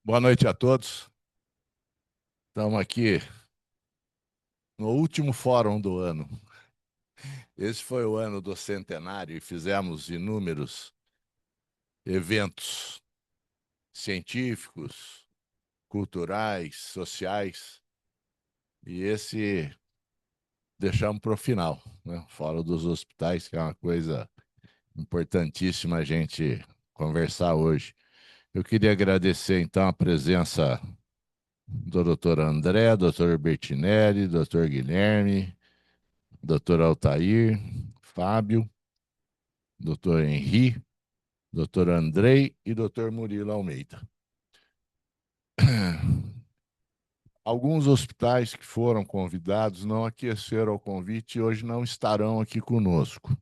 Boa noite a todos. Estamos aqui no último fórum do ano. Esse foi o ano do centenário e fizemos inúmeros eventos científicos, culturais, sociais, e esse deixamos para o final, né? Fórum dos hospitais, que é uma coisa importantíssima a gente conversar hoje. Eu queria agradecer, então, a presença do doutor André, doutor Bertinelli, doutor Guilherme, doutor Altair, Fábio, doutor Henri, doutor Andrei e doutor Murilo Almeida. Alguns hospitais que foram convidados não aqueceram ao convite e hoje não estarão aqui conosco.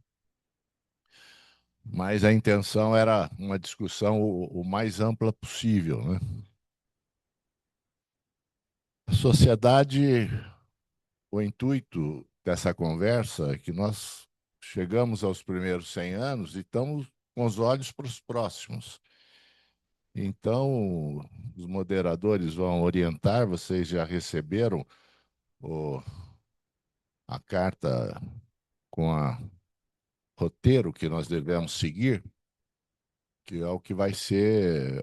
Mas a intenção era uma discussão o mais ampla possível, né? A sociedade, o intuito dessa conversa é que nós chegamos aos primeiros 100 anos e estamos com os olhos para os próximos. Então, os moderadores vão orientar, vocês já receberam o, a carta com a roteiro que nós devemos seguir, que é o que vai ser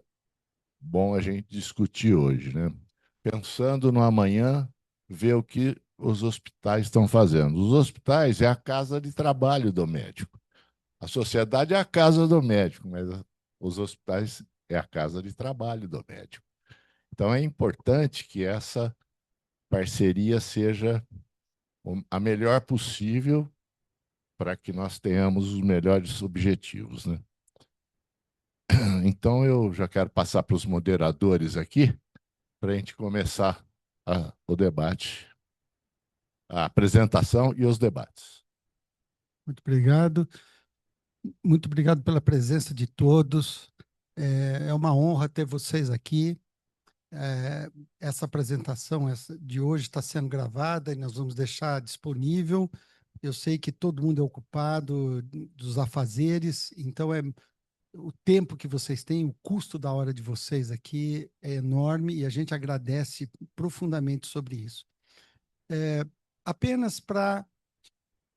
bom a gente discutir hoje, né? Pensando no amanhã, ver o que os hospitais estão fazendo. Os hospitais é a casa de trabalho do médico. A sociedade é a casa do médico, mas os hospitais é a casa de trabalho do médico. Então é importante que essa parceria seja a melhor possível para que nós tenhamos os melhores objetivos, né? Então eu já quero passar para os moderadores aqui para a gente começar o debate, a apresentação e os debates. Muito obrigado. Muito obrigado pela presença de todos. É uma honra ter vocês aqui. É, essa apresentação de hoje está sendo gravada e nós vamos deixar disponível. Eu sei que todo mundo é ocupado dos afazeres, então o tempo que vocês têm, o custo da hora de vocês aqui é enorme e a gente agradece profundamente sobre isso. Apenas para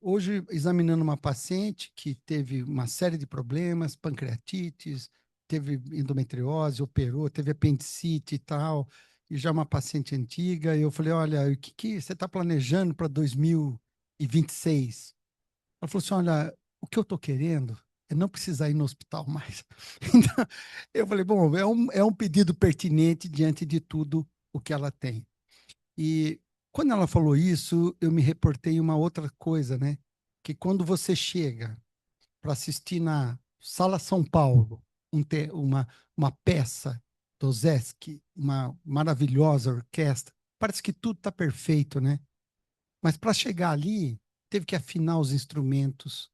hoje, examinando uma paciente que teve uma série de problemas, pancreatites, teve endometriose, operou, teve apendicite e tal, e já uma paciente antiga, e eu falei, olha, o que você está planejando para 2026? Ela falou assim, olha, o que eu estou querendo é não precisar ir no hospital mais. Então, eu falei, bom, é um pedido pertinente diante de tudo o que ela tem. E quando ela falou isso, eu me reportei uma outra coisa, né? Que quando você chega para assistir na Sala São Paulo uma peça do Zesc, uma maravilhosa orquestra, parece que tudo está perfeito, né? Mas para chegar ali, teve que afinar os instrumentos,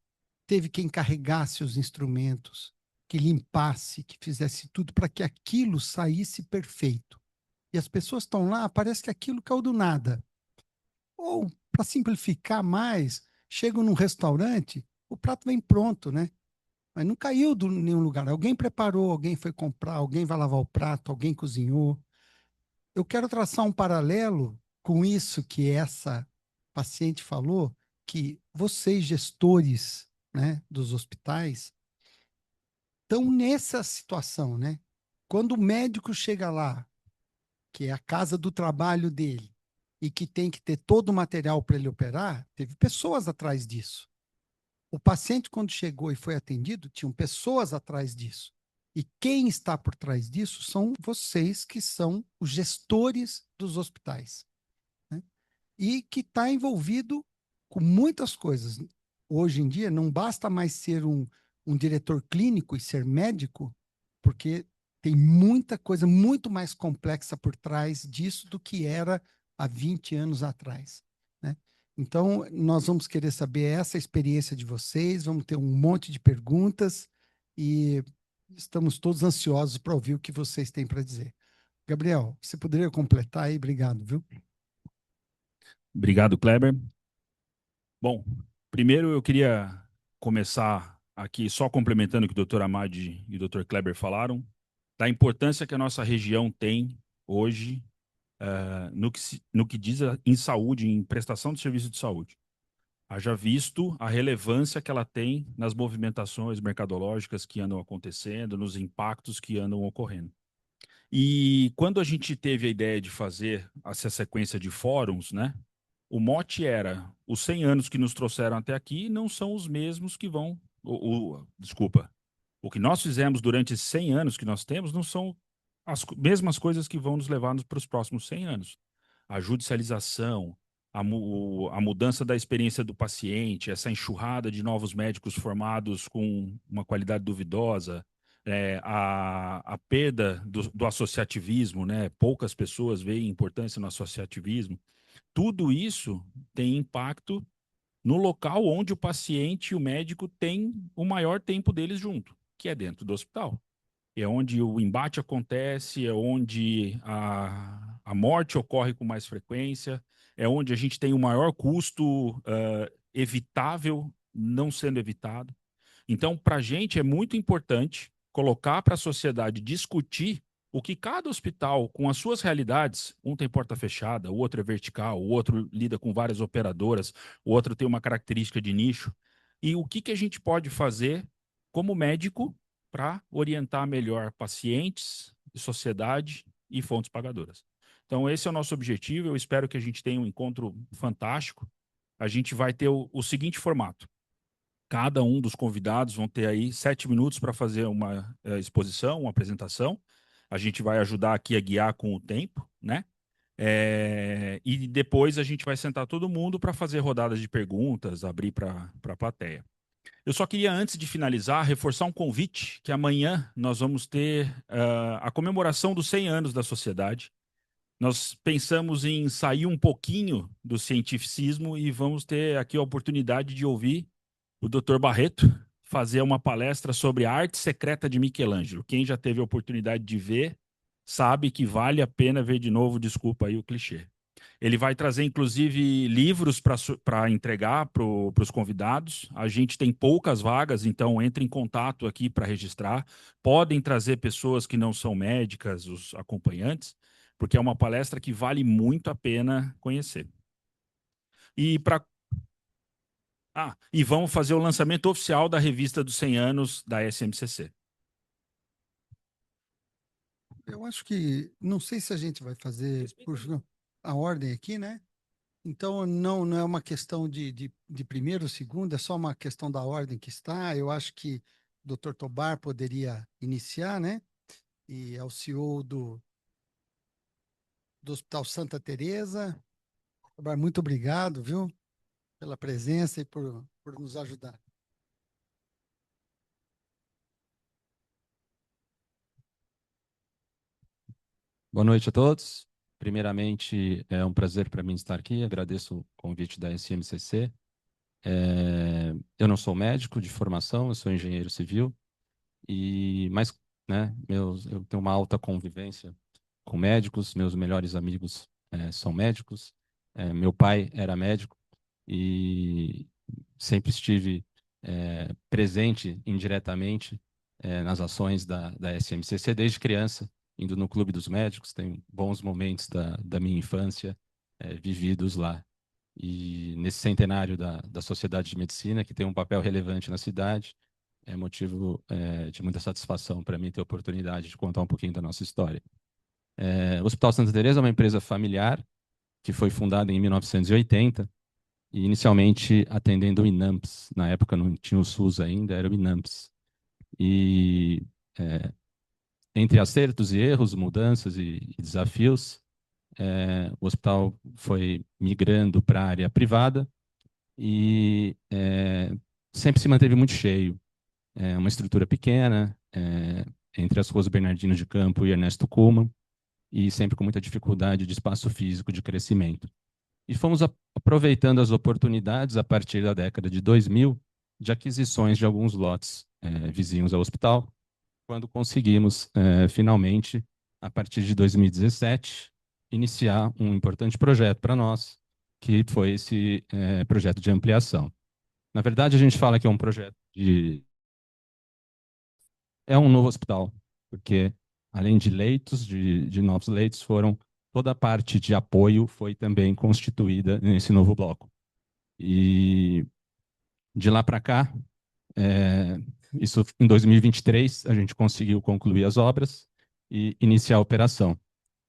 teve quem carregasse os instrumentos, que limpasse, que fizesse tudo para que aquilo saísse perfeito. E as pessoas estão lá, parece que aquilo caiu do nada. Ou, para simplificar mais, chegam num restaurante, o prato vem pronto, né? Mas não caiu de nenhum lugar. Alguém preparou, alguém foi comprar, alguém vai lavar o prato, alguém cozinhou. Eu quero traçar um paralelo com isso que essa paciente falou, que vocês, gestores, né, dos hospitais, estão nessa situação, né? Quando o médico chega lá, que é a casa do trabalho dele, e que tem que ter todo o material para ele operar, teve pessoas atrás disso. O paciente, quando chegou e foi atendido, tinham pessoas atrás disso. E quem está por trás disso são vocês, que são os gestores dos hospitais, né? E que está envolvido com muitas coisas. Hoje em dia, não basta mais ser um diretor clínico e ser médico, porque tem muita coisa muito mais complexa por trás disso do que era há 20 anos atrás, né? Então, nós vamos querer saber essa experiência de vocês, vamos ter um monte de perguntas e estamos todos ansiosos para ouvir o que vocês têm para dizer. Gabriel, você poderia completar aí? Obrigado, viu? Obrigado, Kleber. Bom, primeiro eu queria começar aqui só complementando o que o Dr. Amadi e o Dr. Kleber falaram. da importância que a nossa região tem hoje no que diz em saúde, em prestação de serviço de saúde. Haja visto a relevância que ela tem nas movimentações mercadológicas que andam acontecendo, nos impactos que andam ocorrendo. E quando a gente teve a ideia de fazer essa sequência de fóruns, né, o mote era: os 100 anos que nos trouxeram até aqui não são os mesmos que vão... desculpa. O que nós fizemos durante esses 100 anos que nós temos não são as mesmas coisas que vão nos levar para os próximos 100 anos. A judicialização, a mudança da experiência do paciente, essa enxurrada de novos médicos formados com uma qualidade duvidosa, a perda do associativismo, né? Poucas pessoas veem importância no associativismo. Tudo isso tem impacto no local onde o paciente e o médico têm o maior tempo deles junto, que é dentro do hospital. É onde o embate acontece, é onde a morte ocorre com mais frequência, é onde a gente tem o maior custo evitável não sendo evitado. Então, para a gente é muito importante colocar para a sociedade discutir o que cada hospital, com as suas realidades, um tem porta fechada, o outro é vertical, o outro lida com várias operadoras, o outro tem uma característica de nicho, e o que a gente pode fazer como médico para orientar melhor pacientes, sociedade e fontes pagadoras. Então, esse é o nosso objetivo. Eu espero que a gente tenha um encontro fantástico. A gente vai ter o seguinte formato: cada um dos convidados vão ter aí 7 minutos para fazer uma exposição, uma apresentação. A gente vai ajudar aqui a guiar com o tempo, né? E depois a gente vai sentar todo mundo para fazer rodadas de perguntas, abrir para a plateia. Eu só queria, antes de finalizar, reforçar um convite, que amanhã nós vamos ter a comemoração dos 100 anos da sociedade. Nós pensamos em sair um pouquinho do cientificismo e vamos ter aqui a oportunidade de ouvir o Dr. Barreto fazer uma palestra sobre a arte secreta de Michelangelo. Quem já teve a oportunidade de ver, sabe que vale a pena ver de novo, desculpa aí o clichê. Ele vai trazer, inclusive, livros para entregar para os convidados. A gente tem poucas vagas, então entre em contato aqui para registrar. Podem trazer pessoas que não são médicas, os acompanhantes, porque é uma palestra que vale muito a pena conhecer. E vamos fazer o lançamento oficial da revista dos 100 anos da SMCC. Eu acho que, não sei se a gente vai fazer por a ordem aqui, né? Então, não é uma questão de primeiro ou segundo, é só uma questão da ordem que está. Eu acho que o Dr. Tobar poderia iniciar, né? E é o CEO do Hospital Santa Teresa. Tobar, muito obrigado, viu? Pela presença e por nos ajudar. Boa noite a todos. Primeiramente, é um prazer para mim estar aqui. Agradeço o convite da SMCC. Eu não sou médico de formação, eu sou engenheiro civil, mas né, eu tenho uma alta convivência com médicos, meus melhores amigos são médicos. Meu pai era médico e sempre estive presente indiretamente nas ações da SMCC desde criança, indo no Clube dos Médicos. Tenho bons momentos da minha infância vividos lá. E nesse centenário da Sociedade de Medicina, que tem um papel relevante na cidade, é motivo de muita satisfação para mim ter a oportunidade de contar um pouquinho da nossa história. O Hospital Santa Teresa é uma empresa familiar que foi fundada em 1980 e inicialmente atendendo o INAMPS. Na época não tinha o SUS ainda, era o INAMPS. E entre acertos e erros, mudanças e desafios, o hospital foi migrando para a área privada e sempre se manteve muito cheio. Uma estrutura pequena, entre as ruas Bernardino de Campo e Ernesto Kuhlmann, e sempre com muita dificuldade de espaço físico de crescimento. E fomos aproveitando as oportunidades a partir da década de 2000 de aquisições de alguns lotes vizinhos ao hospital, quando conseguimos, finalmente, a partir de 2017, iniciar um importante projeto para nós, que foi esse projeto de ampliação. Na verdade, a gente fala que é um projeto é um novo hospital, porque além de leitos, de novos leitos, toda a parte de apoio foi também constituída nesse novo bloco. E de lá para cá, isso em 2023, a gente conseguiu concluir as obras e iniciar a operação.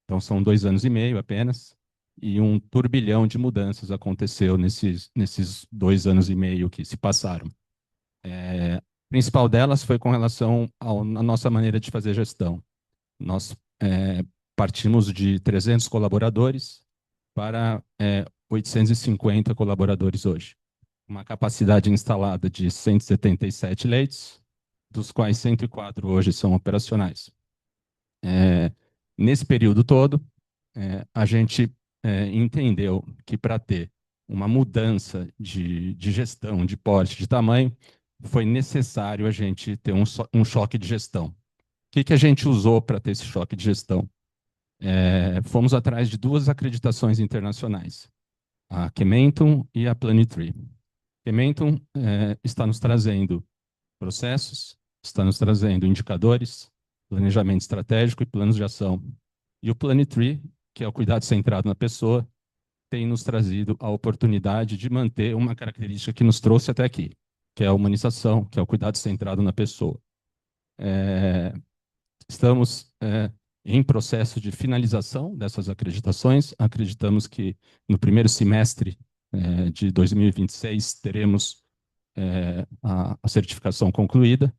Então, são 2 anos e meio apenas, e um turbilhão de mudanças aconteceu nesses 2 anos e meio que se passaram. A principal delas foi com relação à nossa maneira de fazer gestão. Nós partimos de 300 colaboradores para 850 colaboradores hoje. Uma capacidade instalada de 177 leitos, dos quais 104 hoje são operacionais. Nesse período todo, a gente entendeu que para ter uma mudança de gestão, de porte, de tamanho, foi necessário a gente ter um choque de gestão. O que a gente usou para ter esse choque de gestão? Fomos atrás de 2 acreditações internacionais, a Kementum e a Planitree. Kementum está nos trazendo processos, está nos trazendo indicadores, planejamento estratégico e planos de ação. E o Planitree, que é o cuidado centrado na pessoa, tem nos trazido a oportunidade de manter uma característica que nos trouxe até aqui, que é a humanização, que é o cuidado centrado na pessoa. Estamos em processo de finalização dessas acreditações. Acreditamos que no primeiro semestre de 2026 teremos a certificação concluída,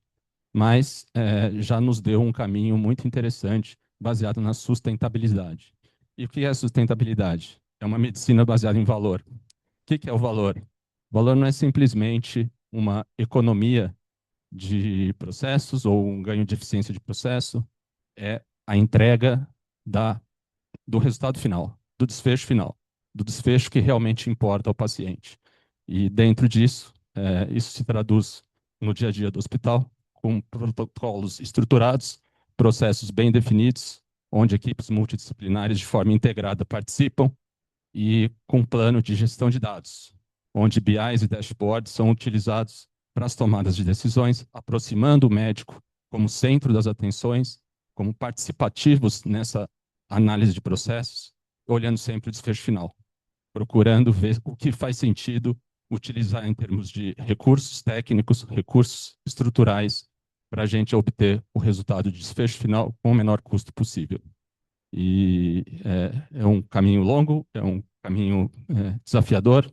mas já nos deu um caminho muito interessante baseado na sustentabilidade. E o que é sustentabilidade? É uma medicina baseada em valor. O que é o valor? O valor não é simplesmente uma economia de processos ou um ganho de eficiência de processo, é a entrega do resultado final, do desfecho que realmente importa ao paciente. E dentro disso, isso se traduz no dia a dia do hospital, com protocolos estruturados, processos bem definidos, onde equipes multidisciplinares de forma integrada participam, e com plano de gestão de dados, onde BIs e dashboards são utilizados para as tomadas de decisões, aproximando o médico como centro das atenções, como participativos nessa análise de processos, olhando sempre o desfecho final, procurando ver o que faz sentido utilizar em termos de recursos técnicos, recursos estruturais, para a gente obter o resultado de desfecho final com o menor custo possível. E é um caminho longo, é um caminho desafiador,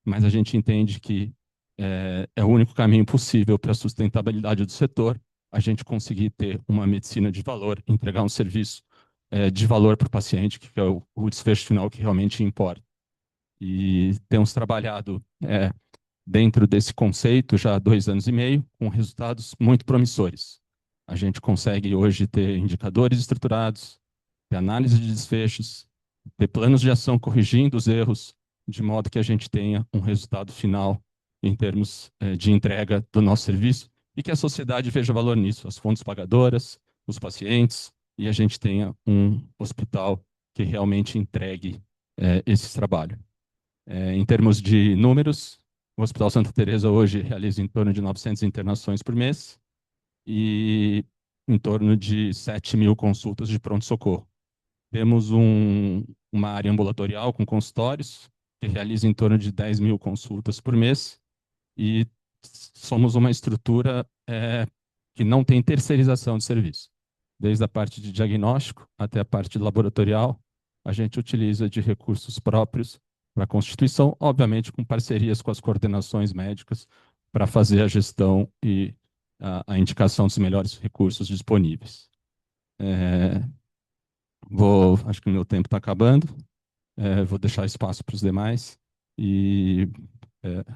mas a gente entende que é o único caminho possível para a sustentabilidade do setor, a gente conseguir ter uma medicina de valor, entregar um serviço de valor para o paciente, que é o desfecho final que realmente importa. E temos trabalhado dentro desse conceito já há 2 anos e meio, com resultados muito promissores. A gente consegue hoje ter indicadores estruturados, ter análise de desfechos, ter planos de ação corrigindo os erros, de modo que a gente tenha um resultado final em termos de entrega do nosso serviço e que a sociedade veja valor nisso, as fontes pagadoras, os pacientes, e a gente tenha um hospital que realmente entregue esse trabalho. Em termos de números, o Hospital Santa Teresa hoje realiza em torno de 900 internações por mês e em torno de 7.000 consultas de pronto-socorro. Temos uma área ambulatorial com consultórios, que realiza em torno de 10.000 consultas por mês, e somos uma estrutura que não tem terceirização de serviço. Desde a parte de diagnóstico até a parte laboratorial, a gente utiliza de recursos próprios para a constituição, obviamente com parcerias com as coordenações médicas, para fazer a gestão e a indicação dos melhores recursos disponíveis. Acho que o meu tempo está acabando, vou deixar espaço para os demais e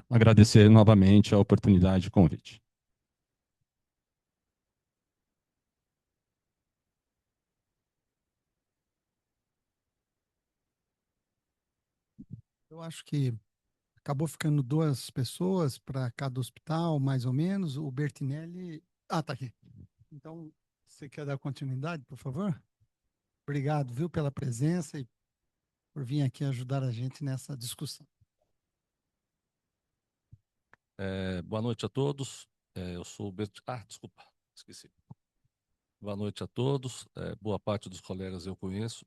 agradecer novamente a oportunidade de convite. Eu acho que acabou ficando 2 pessoas para cada hospital, mais ou menos. O Bertinelli. Ah, tá aqui. Então, você quer dar continuidade, por favor? Obrigado, viu, pela presença e por vir aqui ajudar a gente nessa discussão. Boa noite a todos. Eu sou o Desculpa, esqueci. Boa noite a todos. Boa parte dos colegas eu conheço.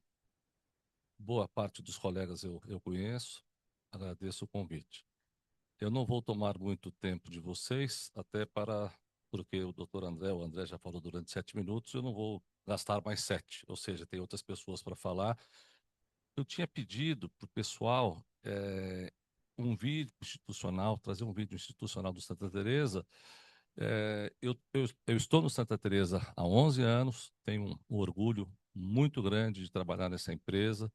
Agradeço o convite. Eu não vou tomar muito tempo de vocês, porque o André já falou durante 7 minutos, eu não vou gastar mais 7, ou seja, tem outras pessoas para falar. Eu tinha pedido para o pessoal um vídeo institucional, trazer um vídeo institucional do Santa Teresa. Eu estou no Santa Teresa há 11 anos, tenho um orgulho muito grande de trabalhar nessa empresa.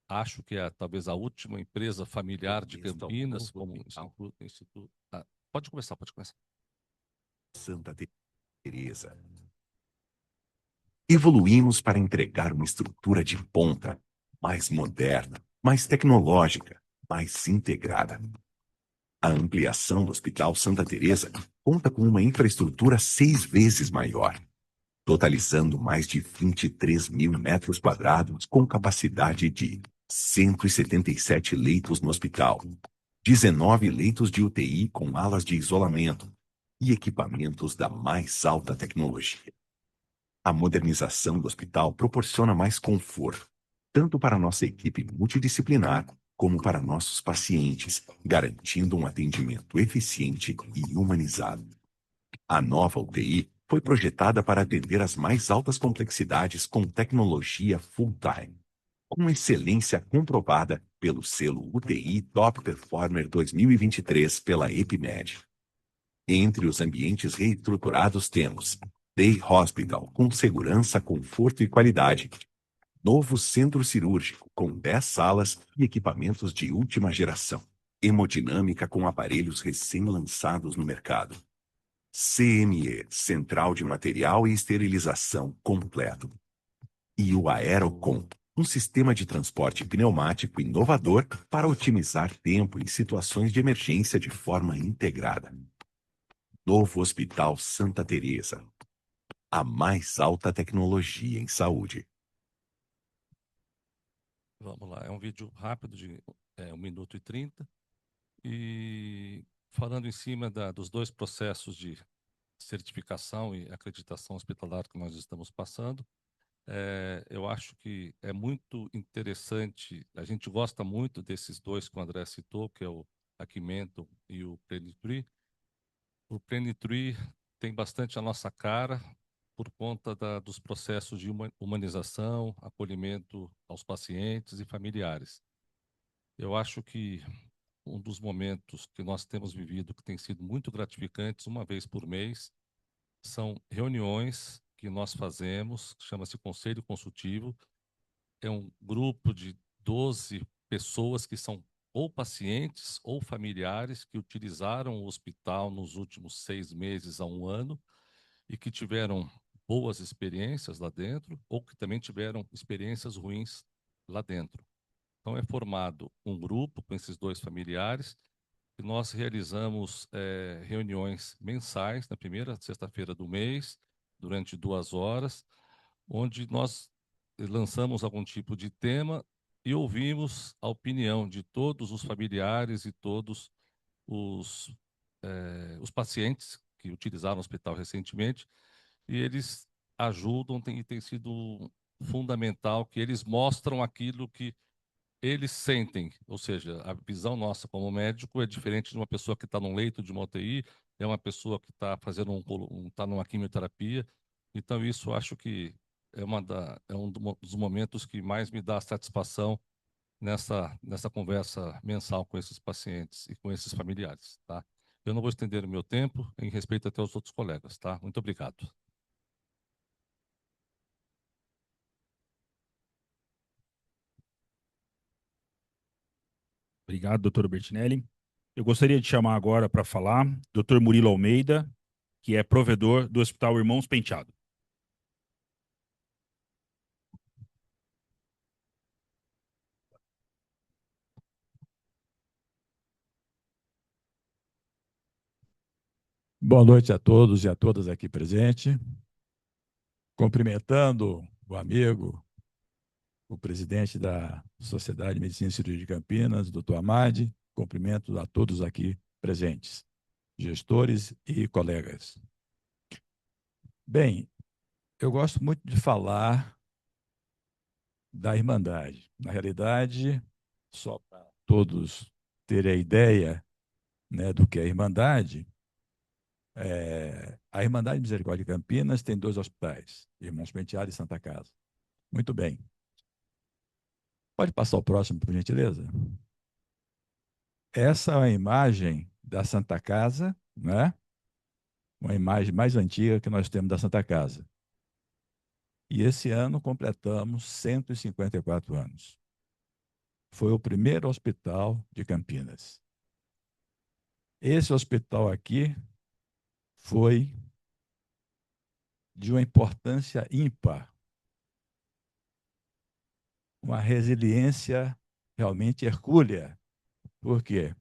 Acho que é talvez a última empresa familiar de Campinas, como instituto. Pode começar. Santa Teresa. Evoluímos para entregar uma estrutura de ponta, mais moderna, mais tecnológica, mais integrada. A ampliação do Hospital Santa Teresa conta com uma infraestrutura 6 vezes maior, totalizando mais de 23 mil metros quadrados, com capacidade de 177 leitos no hospital, 19 leitos de UTI com alas de isolamento e equipamentos da mais alta tecnologia. A modernização do hospital proporciona mais conforto, tanto para nossa equipe multidisciplinar, como para nossos pacientes, garantindo um atendimento eficiente e humanizado. A nova UTI foi projetada para atender às mais altas complexidades com tecnologia full-time, com excelência comprovada pelo selo UTI Top Performer 2023 pela EPIMED. Entre os ambientes reestruturados temos Day Hospital, com segurança, conforto e qualidade. Novo centro cirúrgico, com 10 salas e equipamentos de última geração. Hemodinâmica, com aparelhos recém-lançados no mercado. CME, Central de Material e Esterilização completo. E o Aerocom, um sistema de transporte pneumático inovador para otimizar tempo em situações de emergência de forma integrada. Novo Hospital Santa Teresa. A mais alta tecnologia em saúde. Vamos lá, é um vídeo rápido de 1 minuto e 30. E falando em cima dos 2 processos de certificação e acreditação hospitalar que nós estamos passando, eu acho que é muito interessante, a gente gosta muito desses 2 que o André citou, que é o Aquimento e o Plenitree. O Plenitree tem bastante a nossa cara por conta dos processos de humanização, acolhimento aos pacientes e familiares. Eu acho que um dos momentos que nós temos vivido, que tem sido muito gratificantes, uma vez por mês, são reuniões que nós fazemos, chama-se Conselho Consultivo. É um grupo de 12 pessoas que são ou pacientes ou familiares que utilizaram o hospital nos últimos 6 meses a 1 ano e que tiveram boas experiências lá dentro ou que também tiveram experiências ruins lá dentro. Então, é formado um grupo com esses 2 familiares e nós realizamos reuniões mensais na primeira sexta-feira do mês, durante 2 horas, onde nós lançamos algum tipo de tema e ouvimos a opinião de todos os familiares e todos os pacientes que utilizaram o hospital recentemente, e eles ajudam e tem sido fundamental que eles mostram aquilo que eles sentem, ou seja, a visão nossa como médico é diferente de uma pessoa que está num leito de uma UTI, é uma pessoa que está fazendo está numa quimioterapia. Então isso eu acho que é um dos momentos que mais me dá satisfação nessa conversa mensal com esses pacientes e com esses familiares, tá? Eu não vou estender o meu tempo em respeito até aos outros colegas, tá? Muito obrigado. Obrigado, doutor Bertinelli. Eu gostaria de chamar agora para falar doutor Murilo Almeida, que é provedor do Hospital Irmãos Penteado. Boa noite a todos e a todas aqui presentes. Cumprimentando o amigo, o presidente da Sociedade de Medicina e Cirurgia de Campinas, doutor Amade. Cumprimento a todos aqui presentes, gestores e colegas. Bem, eu gosto muito de falar da Irmandade. Na realidade, só para todos terem a ideia, né, do que é a Irmandade, a Irmandade Misericórdia de Campinas tem 2 hospitais, Irmãos Penteado e Santa Casa. Muito bem. Pode passar o próximo, por gentileza? Essa é a imagem da Santa Casa, né? Uma imagem mais antiga que nós temos da Santa Casa. E esse ano completamos 154 anos. Foi o primeiro hospital de Campinas. Esse hospital aqui foi de uma importância ímpar, uma resiliência realmente hercúlea. Por quê?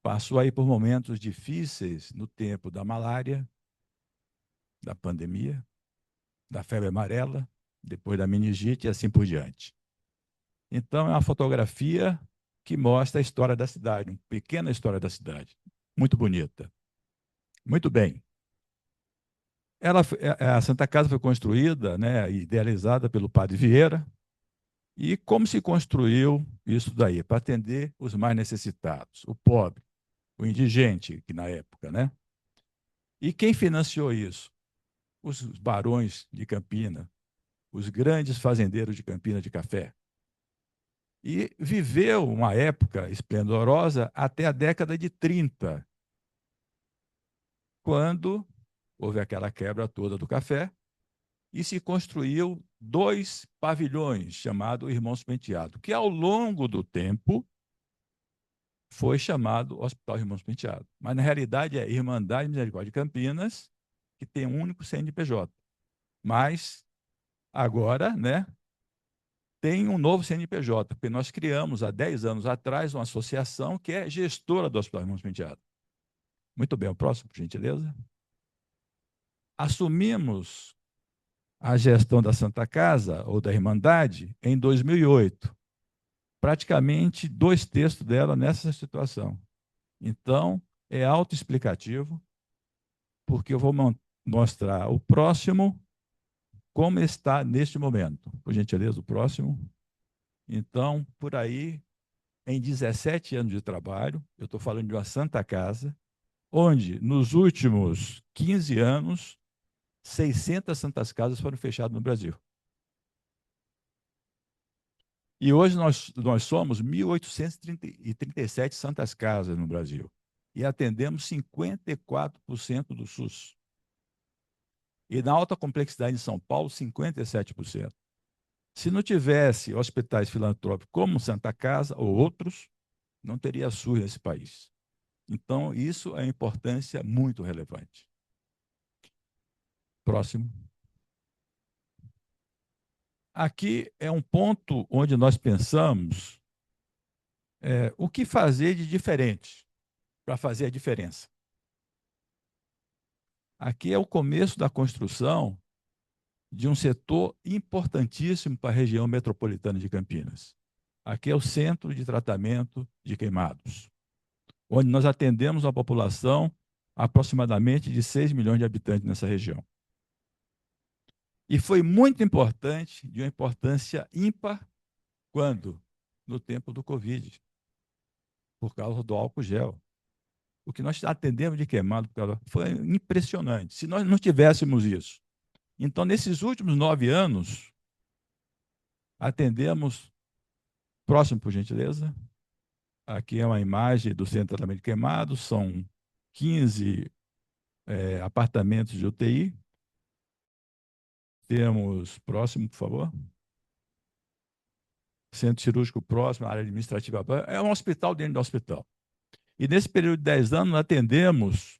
Passou aí por momentos difíceis no tempo da malária, da pandemia, da febre amarela, depois da meningite e assim por diante. Então, é uma fotografia que mostra a história da cidade, uma pequena história da cidade. Muito bonita. Muito bem. A Santa Casa foi construída, né, idealizada pelo Padre Vieira. E como se construiu isso daí? Para atender os mais necessitados, o pobre, o indigente, que na época, né? E quem financiou isso? Os barões de Campina, os grandes fazendeiros de Campina de café. E viveu uma época esplendorosa até a década de 30, quando houve aquela quebra toda do café e se construiu 2 pavilhões chamados Irmãos Penteado, que ao longo do tempo foi chamado Hospital Irmãos Penteado. Mas na realidade é Irmandade Misericórdia de Campinas, que tem um único CNPJ. Mas agora, né, tem um novo CNPJ, porque nós criamos há 10 anos atrás uma associação que é gestora do Hospital Irmãos Penteado. Muito bem, o próximo, por gentileza. Assumimos a gestão da Santa Casa, ou da Irmandade, em 2008. Praticamente 2/3 dela nessa situação. Então, é autoexplicativo, porque eu vou mostrar o próximo, como está neste momento. Por gentileza, o próximo. Então, por aí, em 17 anos de trabalho, eu estou falando de uma Santa Casa, onde, nos últimos 15 anos, 600 Santas Casas foram fechadas no Brasil. E hoje nós somos 1.837 Santas Casas no Brasil. E atendemos 54% do SUS. E na alta complexidade em São Paulo, 57%. Se não tivesse hospitais filantrópicos como Santa Casa ou outros, não teria SUS nesse país. Então, isso é uma importância muito relevante. Próximo. Aqui é um ponto onde nós pensamos o que fazer de diferente para fazer a diferença. Aqui é o começo da construção de um setor importantíssimo para a região metropolitana de Campinas. Aqui é o Centro de Tratamento de Queimados, onde nós atendemos a população aproximadamente de 6 milhões de habitantes nessa região. E foi muito importante, de uma importância ímpar, quando? No tempo do Covid, por causa do álcool gel. O que nós atendemos de queimado foi impressionante. Se nós não tivéssemos isso. Então, nesses últimos 9 anos, atendemos... Próximo, por gentileza. Aqui é uma imagem do Centro de Tratamento de Queimados. São 15 apartamentos de UTI. Temos... Próximo, por favor. Centro cirúrgico próximo, área administrativa. É um hospital dentro do hospital. E nesse período de 10 anos, atendemos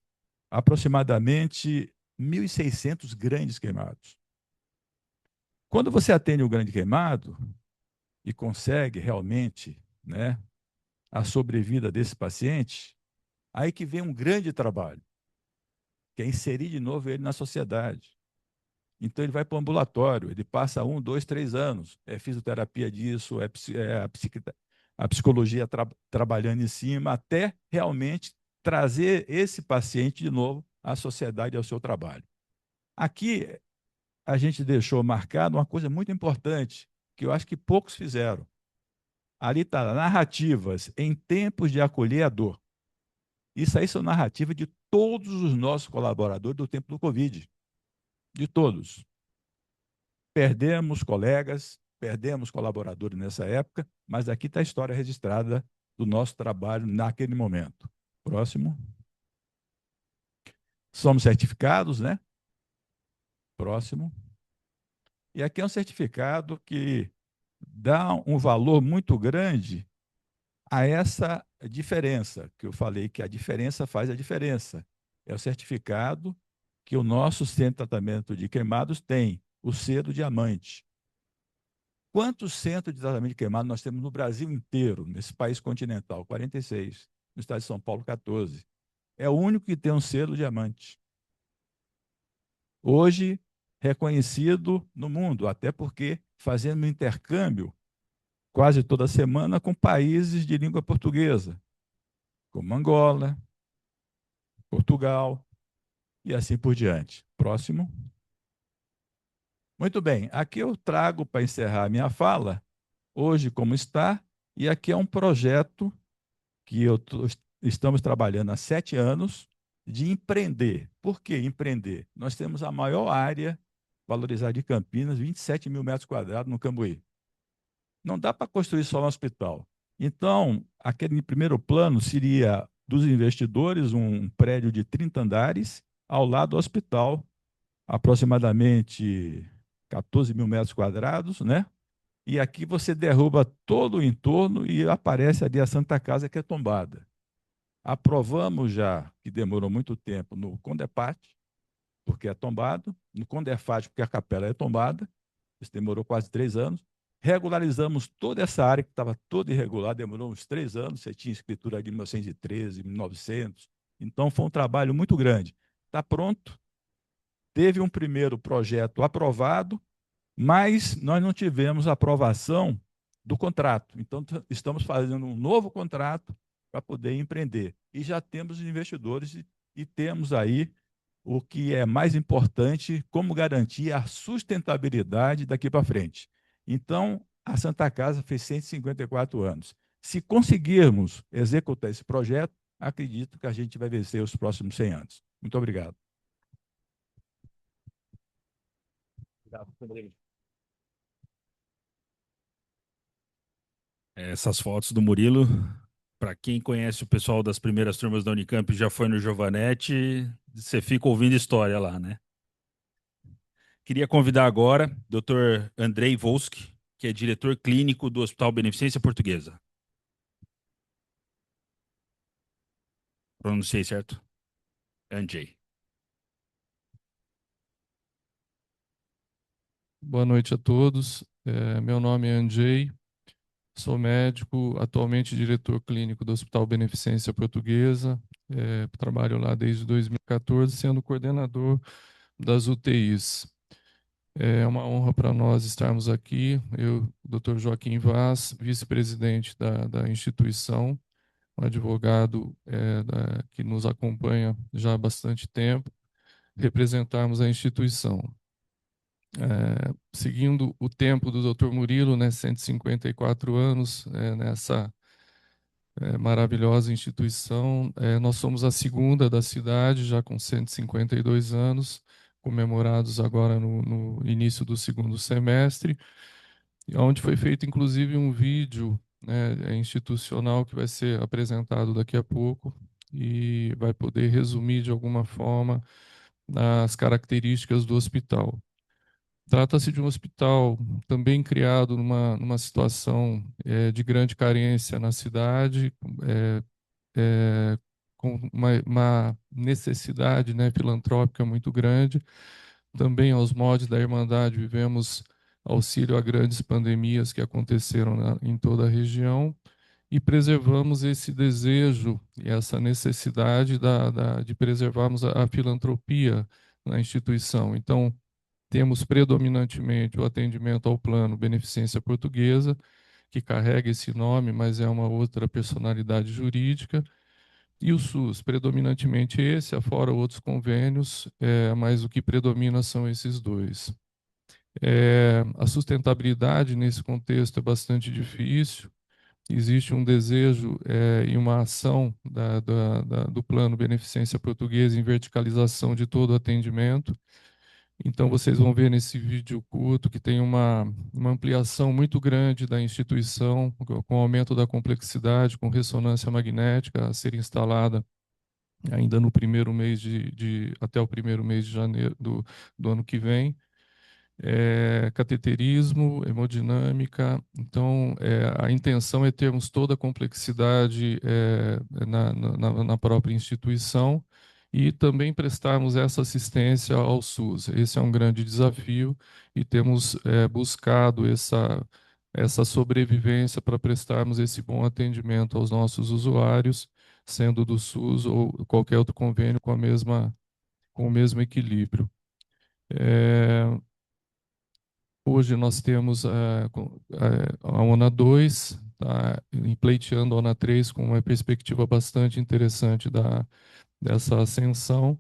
aproximadamente 1.600 grandes queimados. Quando você atende um grande queimado e consegue realmente, né, a sobrevida desse paciente, aí que vem um grande trabalho, que é inserir de novo ele na sociedade. Então, ele vai para o ambulatório, ele passa 1, 2, 3 anos. É fisioterapia disso, a psicologia trabalhando em cima, até realmente trazer esse paciente de novo à sociedade e ao seu trabalho. Aqui a gente deixou marcado uma coisa muito importante, que eu acho que poucos fizeram. Ali está, narrativas em tempos de acolher a dor. Isso aí são narrativas de todos os nossos colaboradores do tempo do Covid. De todos. Perdemos colegas, perdemos colaboradores nessa época, mas aqui está a história registrada do nosso trabalho naquele momento. Próximo. Somos certificados, né? Próximo. E aqui é um certificado que dá um valor muito grande a essa diferença, que eu falei que a diferença faz a diferença. É o certificado que o nosso centro de tratamento de queimados tem, o selo diamante. Quantos centros de tratamento de queimados nós temos no Brasil inteiro, nesse país continental? 46. No estado de São Paulo, 14. É o único que tem um selo diamante. Hoje, reconhecido no mundo, até porque fazendo um intercâmbio quase toda semana com países de língua portuguesa, como Angola, Portugal e assim por diante. Próximo. Muito bem, aqui eu trago para encerrar a minha fala, hoje como está, e aqui é um projeto que estamos trabalhando há 7 anos de empreender. Por que empreender? Nós temos a maior área valorizada de Campinas, 27 mil metros quadrados no Cambuí. Não dá para construir só um hospital. Então, aquele primeiro plano seria dos investidores um prédio de 30 andares ao lado do hospital, aproximadamente 14 mil metros quadrados, né? E aqui você derruba todo o entorno e aparece ali a Santa Casa, que é tombada. Aprovamos já, que demorou muito tempo, no Condepat, porque é tombado, no Condefat, porque a capela é tombada, isso demorou quase 3 anos. Regularizamos toda essa área que estava toda irregular, demorou uns 3 anos, você tinha escritura de 1913, 1900, então foi um trabalho muito grande. Está pronto, teve um primeiro projeto aprovado, mas nós não tivemos aprovação do contrato. Então, estamos fazendo um novo contrato para poder empreender. E já temos investidores e temos aí o que é mais importante, como garantir a sustentabilidade daqui para frente. Então, a Santa Casa fez 154 anos. Se conseguirmos executar esse projeto, acredito que a gente vai vencer os próximos 100 anos. Muito obrigado. Essas fotos do Murilo, para quem conhece o pessoal das primeiras turmas da Unicamp e já foi no Giovanetti, você fica ouvindo história lá, né? Queria convidar agora o Dr. Andrei Volsky, que é diretor clínico do Hospital Beneficência Portuguesa. Pronunciei certo? Andrei. Boa noite a todos. Meu nome é Andrei, sou médico, atualmente diretor clínico do Hospital Beneficência Portuguesa. Trabalho lá desde 2014, sendo coordenador das UTIs. É uma honra para nós estarmos aqui. Eu, Dr. Joaquim Vaz, vice-presidente da instituição, um advogado que nos acompanha já há bastante tempo, representarmos a instituição. Seguindo o tempo do Dr. Murilo, né, 154 anos nessa maravilhosa instituição. Nós somos a segunda da cidade, já com 152 anos, comemorados agora no início do segundo semestre, onde foi feito inclusive um vídeo, né, institucional que vai ser apresentado daqui a pouco e vai poder resumir de alguma forma as características do hospital. Trata-se de um hospital também criado numa situação de grande carência na cidade, com uma necessidade, né, filantrópica muito grande. Também aos moldes da Irmandade vivemos auxílio a grandes pandemias que aconteceram em toda a região e preservamos esse desejo e essa necessidade de preservarmos a filantropia na instituição. Então, temos predominantemente o atendimento ao plano Beneficência Portuguesa, que carrega esse nome, mas é uma outra personalidade jurídica. E o SUS, predominantemente esse, afora outros convênios, mas o que predomina são esses dois. A sustentabilidade nesse contexto é bastante difícil. Existe um desejo e uma ação do Plano Beneficência Portuguesa em verticalização de todo o atendimento. Então, vocês vão ver nesse vídeo curto que tem uma ampliação muito grande da instituição, com aumento da complexidade, com ressonância magnética a ser instalada ainda no primeiro mês até o primeiro mês de janeiro do ano que vem. Cateterismo, hemodinâmica. Então, a intenção é termos toda a complexidade na própria instituição e também prestarmos essa assistência ao SUS. Esse é um grande desafio e temos buscado essa sobrevivência para prestarmos esse bom atendimento aos nossos usuários, sendo do SUS ou qualquer outro convênio com o mesmo equilíbrio. Hoje nós temos a ONA 2, tá, pleiteando a ONA 3 com uma perspectiva bastante interessante dessa ascensão.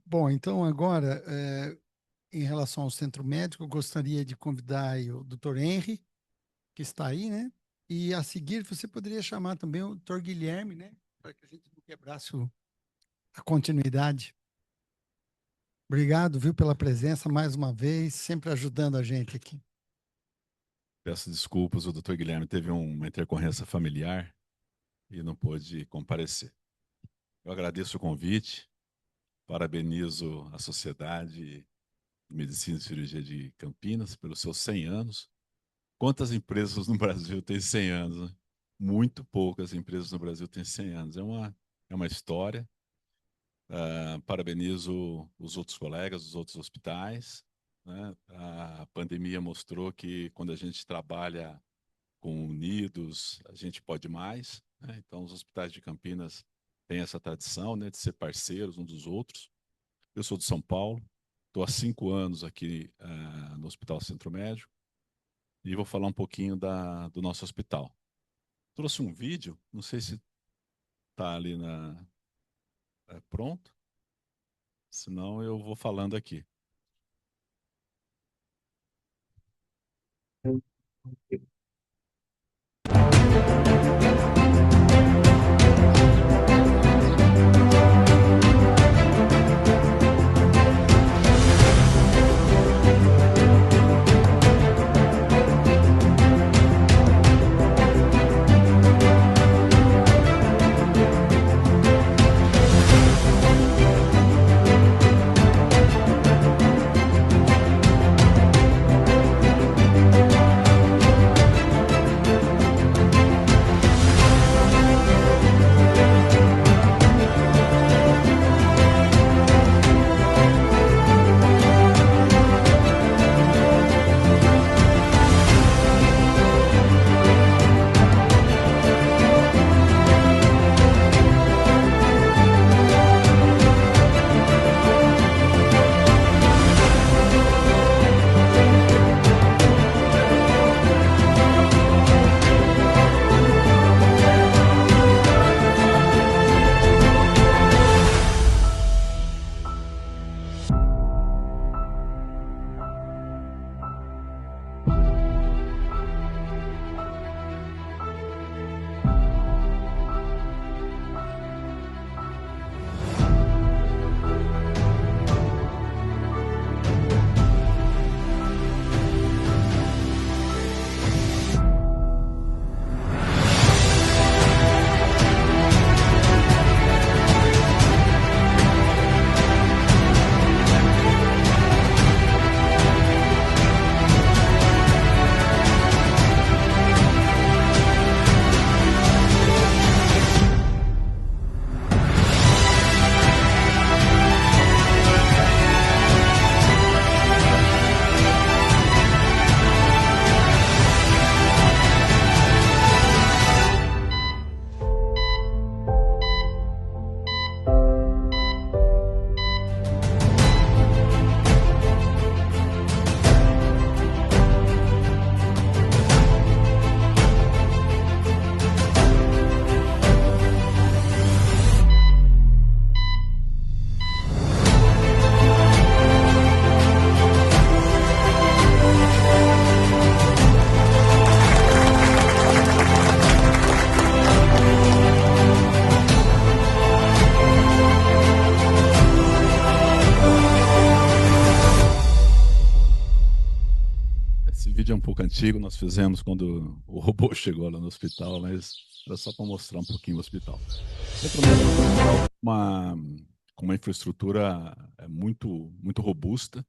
Bom, então agora, em relação ao centro médico, eu gostaria de convidar aí o Dr. Henry, que está aí, né? E a seguir você poderia chamar também o Dr. Guilherme, né? Para que a gente não quebrasse a continuidade. Obrigado, viu, pela presença mais uma vez, sempre ajudando a gente aqui. Peço desculpas, o doutor Guilherme teve uma intercorrência familiar e não pôde comparecer. Eu agradeço o convite, parabenizo a Sociedade de Medicina e Cirurgia de Campinas pelos seus 100 anos. Quantas empresas no Brasil têm 100 anos, né? Muito poucas empresas no Brasil têm 100 anos. É uma história. Parabenizo os outros colegas, os outros hospitais, né? A pandemia mostrou que quando a gente trabalha unidos, a gente pode mais, né? Então, os hospitais de Campinas têm essa tradição, né, de ser parceiros uns dos outros. Eu sou de São Paulo, estou há 5 anos aqui no Hospital Centro Médico e vou falar um pouquinho do nosso hospital. Trouxe um vídeo, não sei se está ali pronto, senão eu vou falando aqui. Vídeo é um pouco antigo, nós fizemos quando o robô chegou lá no hospital, mas era só para mostrar um pouquinho o hospital. Com uma infraestrutura muito robusta,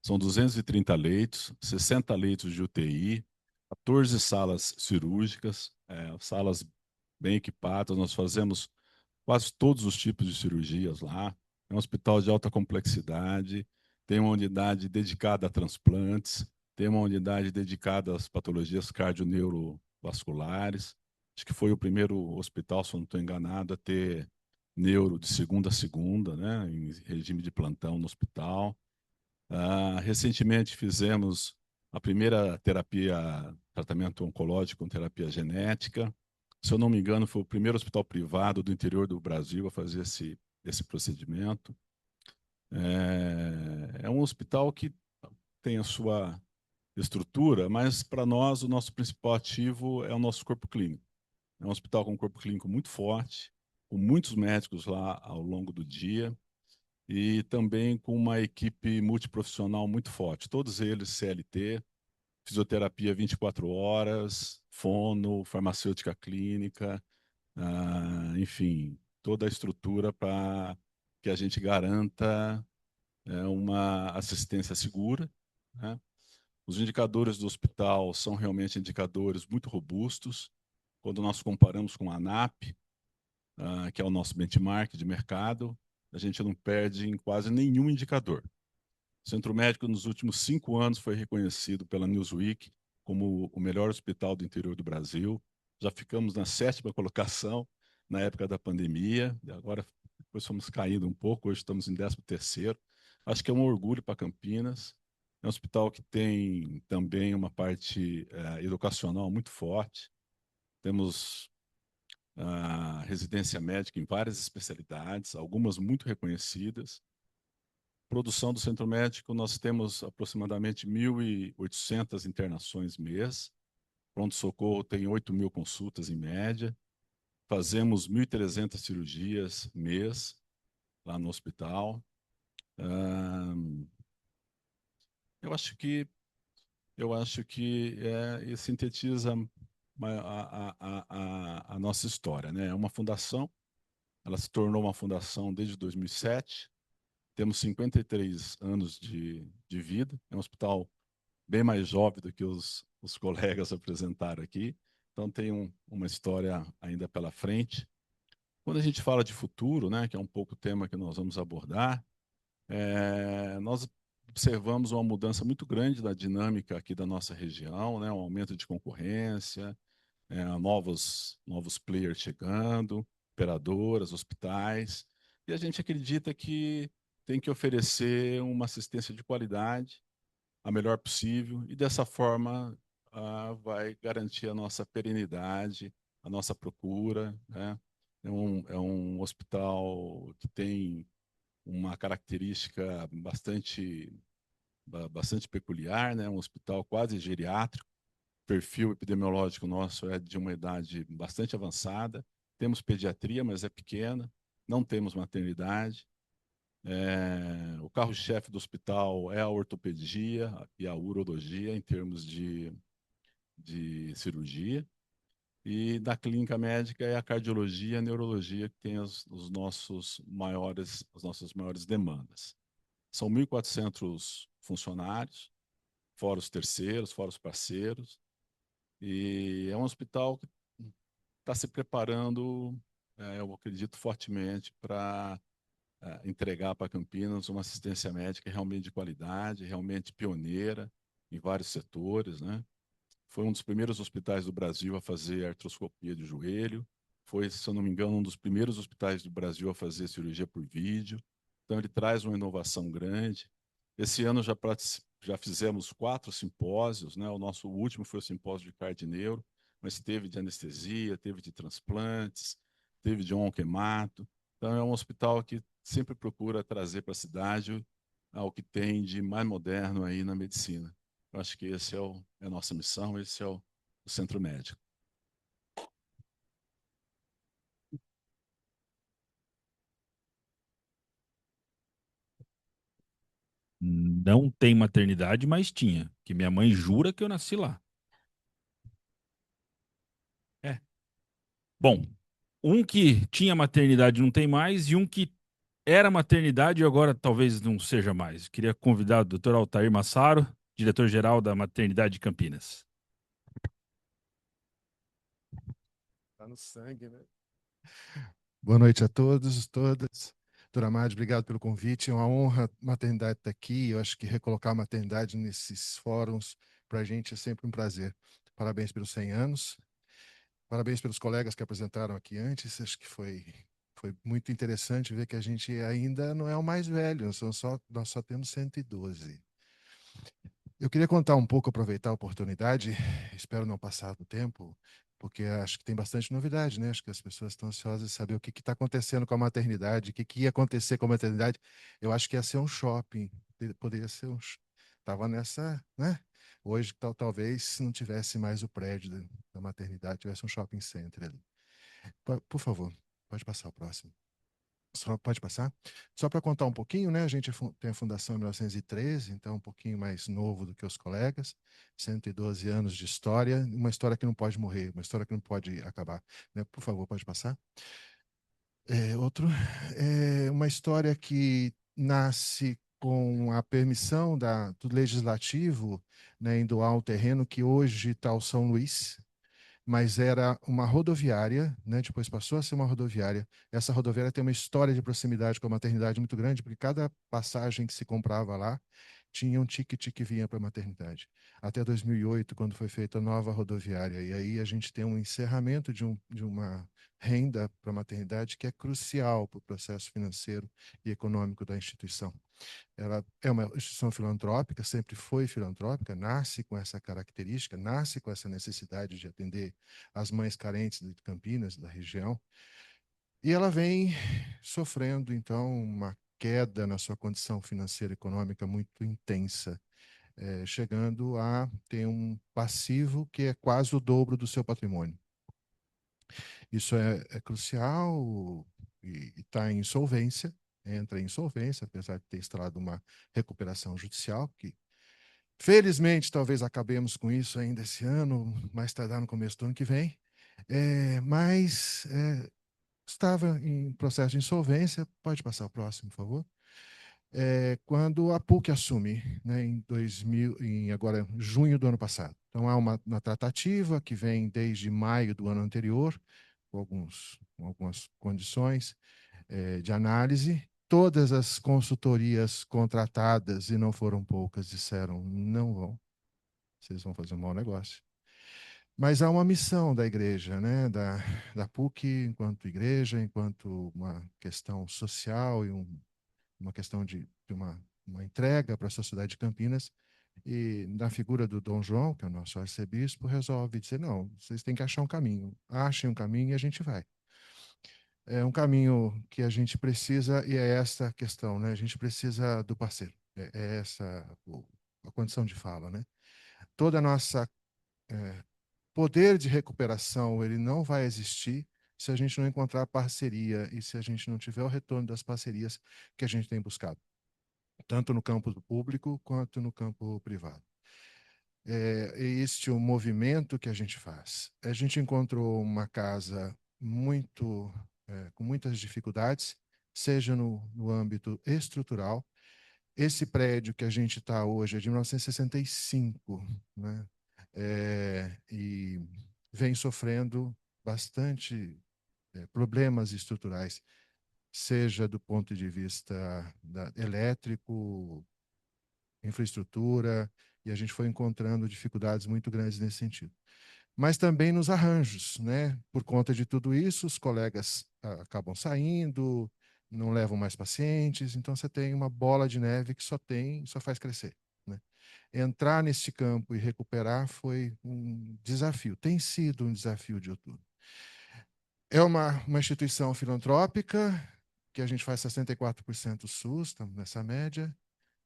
são 230 leitos, 60 leitos de UTI, 14 salas cirúrgicas, salas bem equipadas, nós fazemos quase todos os tipos de cirurgias lá, é um hospital de alta complexidade, tem uma unidade dedicada a transplantes, tem uma unidade dedicada às patologias cardioneurovasculares. Acho que foi o primeiro hospital, se eu não estou enganado, a ter neuro de segunda a segunda, né, em regime de plantão no hospital. Recentemente fizemos a primeira tratamento oncológico com terapia genética. Se eu não me engano, foi o primeiro hospital privado do interior do Brasil a fazer esse procedimento. É um hospital que tem a sua estrutura, mas para nós o nosso principal ativo é o nosso corpo clínico. É um hospital com um corpo clínico muito forte, com muitos médicos lá ao longo do dia e também com uma equipe multiprofissional muito forte. Todos eles CLT, fisioterapia 24 horas, fono, farmacêutica clínica, enfim, toda a estrutura para que a gente garanta uma assistência segura, né? Os indicadores do hospital são realmente indicadores muito robustos. Quando nós comparamos com a ANAP, que é o nosso benchmark de mercado, a gente não perde em quase nenhum indicador. O Centro Médico, nos últimos 5 anos, foi reconhecido pela Newsweek como o melhor hospital do interior do Brasil. Já ficamos na 7ª colocação na época da pandemia, e agora depois fomos caindo um pouco, hoje estamos em 13º. Acho que é um orgulho para Campinas. É um hospital que tem também uma parte educacional muito forte. Temos residência médica em várias especialidades, algumas muito reconhecidas. Produção do Centro Médico, nós temos aproximadamente 1.800 internações mês. Pronto-socorro tem 8.000 consultas em média. Fazemos 1.300 cirurgias mês lá no hospital. Eu acho que sintetiza a nossa história, né? É uma fundação, ela se tornou uma fundação desde 2007. Temos 53 anos de vida. É um hospital bem mais jovem do que os colegas apresentaram aqui. Então, tem uma história ainda pela frente. Quando a gente fala de futuro, né, que é um pouco o tema que nós vamos abordar, nós observamos uma mudança muito grande da dinâmica aqui da nossa região, né, um aumento de concorrência, novos players chegando, operadoras, hospitais, e a gente acredita que tem que oferecer uma assistência de qualidade, a melhor possível, e dessa forma vai garantir a nossa perenidade, a nossa procura, né? É um hospital que tem uma característica bastante peculiar, né? Um hospital quase geriátrico. O perfil epidemiológico nosso é de uma idade bastante avançada. Temos pediatria, mas é pequena. Não temos maternidade. O carro-chefe do hospital é a ortopedia e a urologia, em termos de cirurgia. E da clínica médica é a cardiologia e a neurologia que tem as nossas maiores demandas. São 1.400 funcionários, fora os terceiros, fora os parceiros. E é um hospital que está se preparando, eu acredito fortemente, para entregar para Campinas uma assistência médica realmente de qualidade, realmente pioneira em vários setores, né? Foi um dos primeiros hospitais do Brasil a fazer artroscopia de joelho, foi, se eu não me engano, um dos primeiros hospitais do Brasil a fazer cirurgia por vídeo. Então, ele traz uma inovação grande. Esse ano já fizemos 4 simpósios, né? O nosso último foi o simpósio de cardioneuro, mas teve de anestesia, teve de transplantes, teve de oncohemato. Então, é um hospital que sempre procura trazer para a cidade o que tem de mais moderno aí na medicina. Eu acho que esse é a nossa missão, esse é o Centro Médico. Não tem maternidade, mas tinha, que minha mãe jura que eu nasci lá. Bom, um que tinha maternidade não tem mais, e um que era maternidade e agora talvez não seja mais. Queria convidar o Dr. Altair Massaro, diretor-geral da Maternidade de Campinas. Está no sangue, né? Boa noite a todos, todas. Doutora Madi, obrigado pelo convite. É uma honra a maternidade estar aqui. Eu acho que recolocar a maternidade nesses fóruns, para a gente, é sempre um prazer. Parabéns pelos 100 anos. Parabéns pelos colegas que apresentaram aqui antes. Acho que foi muito interessante ver que a gente ainda não é o mais velho, nós só temos 112. Eu queria contar um pouco, aproveitar a oportunidade, espero não passar do tempo, porque acho que tem bastante novidade, né? Acho que as pessoas estão ansiosas de saber o que está acontecendo com a maternidade, o que ia acontecer com a maternidade. Eu acho que ia ser um shopping, poderia ser um... Estava nessa, né? Hoje, talvez, se não tivesse mais o prédio da maternidade, tivesse um shopping center ali. Por favor, pode passar o próximo. Pode passar? Só para contar um pouquinho, né? A gente tem a fundação em 1913, então um pouquinho mais novo do que os colegas, 112 anos de história, uma história que não pode morrer, uma história que não pode acabar, né? Por favor, pode passar. Outro, uma história que nasce com a permissão do legislativo, né, em doar um terreno que hoje está o São Luís, mas era uma rodoviária, né? Depois passou a ser uma rodoviária. Essa rodoviária tem uma história de proximidade com a maternidade muito grande, porque cada passagem que se comprava lá tinha um ticket que vinha para a maternidade. Até 2008, quando foi feita a nova rodoviária. E aí a gente tem um encerramento de uma renda para a maternidade que é crucial para o processo financeiro e econômico da instituição. Ela é uma instituição filantrópica, sempre foi filantrópica, nasce com essa característica, nasce com essa necessidade de atender as mães carentes de Campinas, da região, e ela vem sofrendo, então, uma queda na sua condição financeira e econômica muito intensa, chegando a ter um passivo que é quase o dobro do seu patrimônio. Isso é crucial e está em insolvência, entra em insolvência, apesar de ter instalado uma recuperação judicial, que felizmente talvez acabemos com isso ainda esse ano, mais tardar no começo do ano que vem, mas estava em processo de insolvência. Pode passar o próximo, por favor. Quando a PUC assume, né, agora junho do ano passado. Então há uma tratativa que vem desde maio do ano anterior, com algumas condições de análise. Todas as consultorias contratadas, e não foram poucas, disseram: não vão, vocês vão fazer um mau negócio. Mas há uma missão da igreja, né, da PUC, enquanto igreja, enquanto uma questão social e uma questão de uma entrega para a sociedade de Campinas. E na figura do Dom João, que é o nosso arcebispo, resolve dizer: não, vocês têm que achar um caminho. Achem um caminho e a gente vai. É um caminho que a gente precisa, e é essa a questão, né? A gente precisa do parceiro. É essa a condição de fala, né? Toda a nossa poder de recuperação, ele não vai existir se a gente não encontrar parceria e se a gente não tiver o retorno das parcerias que a gente tem buscado, tanto no campo público quanto no campo privado. É este o movimento que a gente faz. A gente encontrou uma casa com muitas dificuldades, seja no âmbito estrutural. Esse prédio que a gente está hoje é de 1965, né? E vem sofrendo bastante problemas estruturais, seja do ponto de vista elétrico, infraestrutura, e a gente foi encontrando dificuldades muito grandes nesse sentido. Mas também nos arranjos, né? Por conta de tudo isso, os colegas acabam saindo, não levam mais pacientes, então você tem uma bola de neve que só faz crescer, né? Entrar neste campo e recuperar foi um desafio, tem sido um desafio de tudo. É uma instituição filantrópica, que a gente faz 64% SUS, estamos nessa média.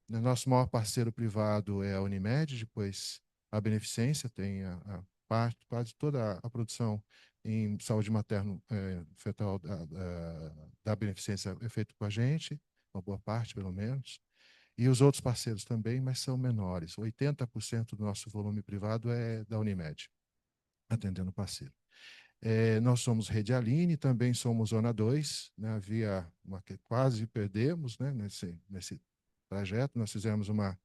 Nosso maior parceiro privado é a Unimed, depois a Beneficência, tem quase toda a produção em saúde materno-fetal da Beneficência é feito com a gente, uma boa parte, pelo menos. E os outros parceiros também, mas são menores. 80% do nosso volume privado é da Unimed, atendendo o parceiro. Nós somos Rede Aline, também somos Zona 2, né? Quase perdemos, né, nesse trajeto. Nós fizemos uma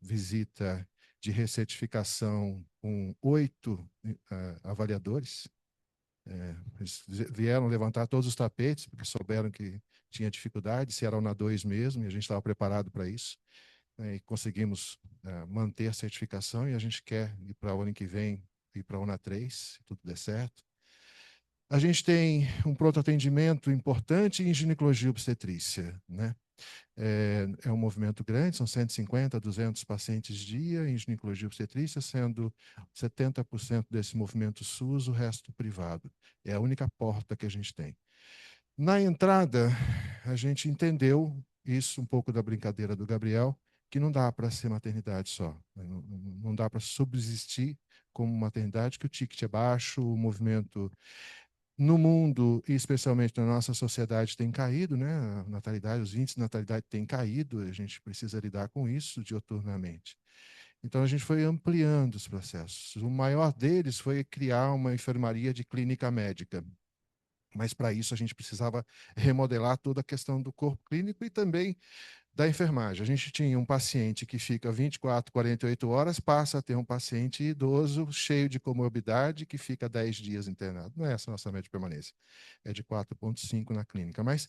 visita de recertificação com 8 avaliadores. Eles vieram levantar todos os tapetes, porque souberam que tinha dificuldade, se era a UNA 2 mesmo, e a gente estava preparado para isso. E conseguimos manter a certificação, e a gente quer ir para o ano que vem, ir para a UNA 3, se tudo der certo. A gente tem um pronto atendimento importante em ginecologia e obstetrícia, né? É um movimento grande, são 150, 200 pacientes dia em ginecologia e obstetrícia, sendo 70% desse movimento SUS, o resto privado. É a única porta que a gente tem. Na entrada, a gente entendeu isso, um pouco da brincadeira do Gabriel, que não dá para ser maternidade só. Não dá para subsistir como maternidade, que o ticket é baixo, o movimento no mundo, e especialmente na nossa sociedade, tem caído, né? A natalidade, os índices de natalidade têm caído, a gente precisa lidar com isso dioturnamente. Então, a gente foi ampliando os processos. O maior deles foi criar uma enfermaria de clínica médica. Mas, para isso, a gente precisava remodelar toda a questão do corpo clínico e também da enfermagem. A gente tinha um paciente que fica 24, 48 horas, passa a ter um paciente idoso, cheio de comorbidade, que fica 10 dias internado. Não é essa a nossa média de permanência. É de 4,5 na clínica. Mas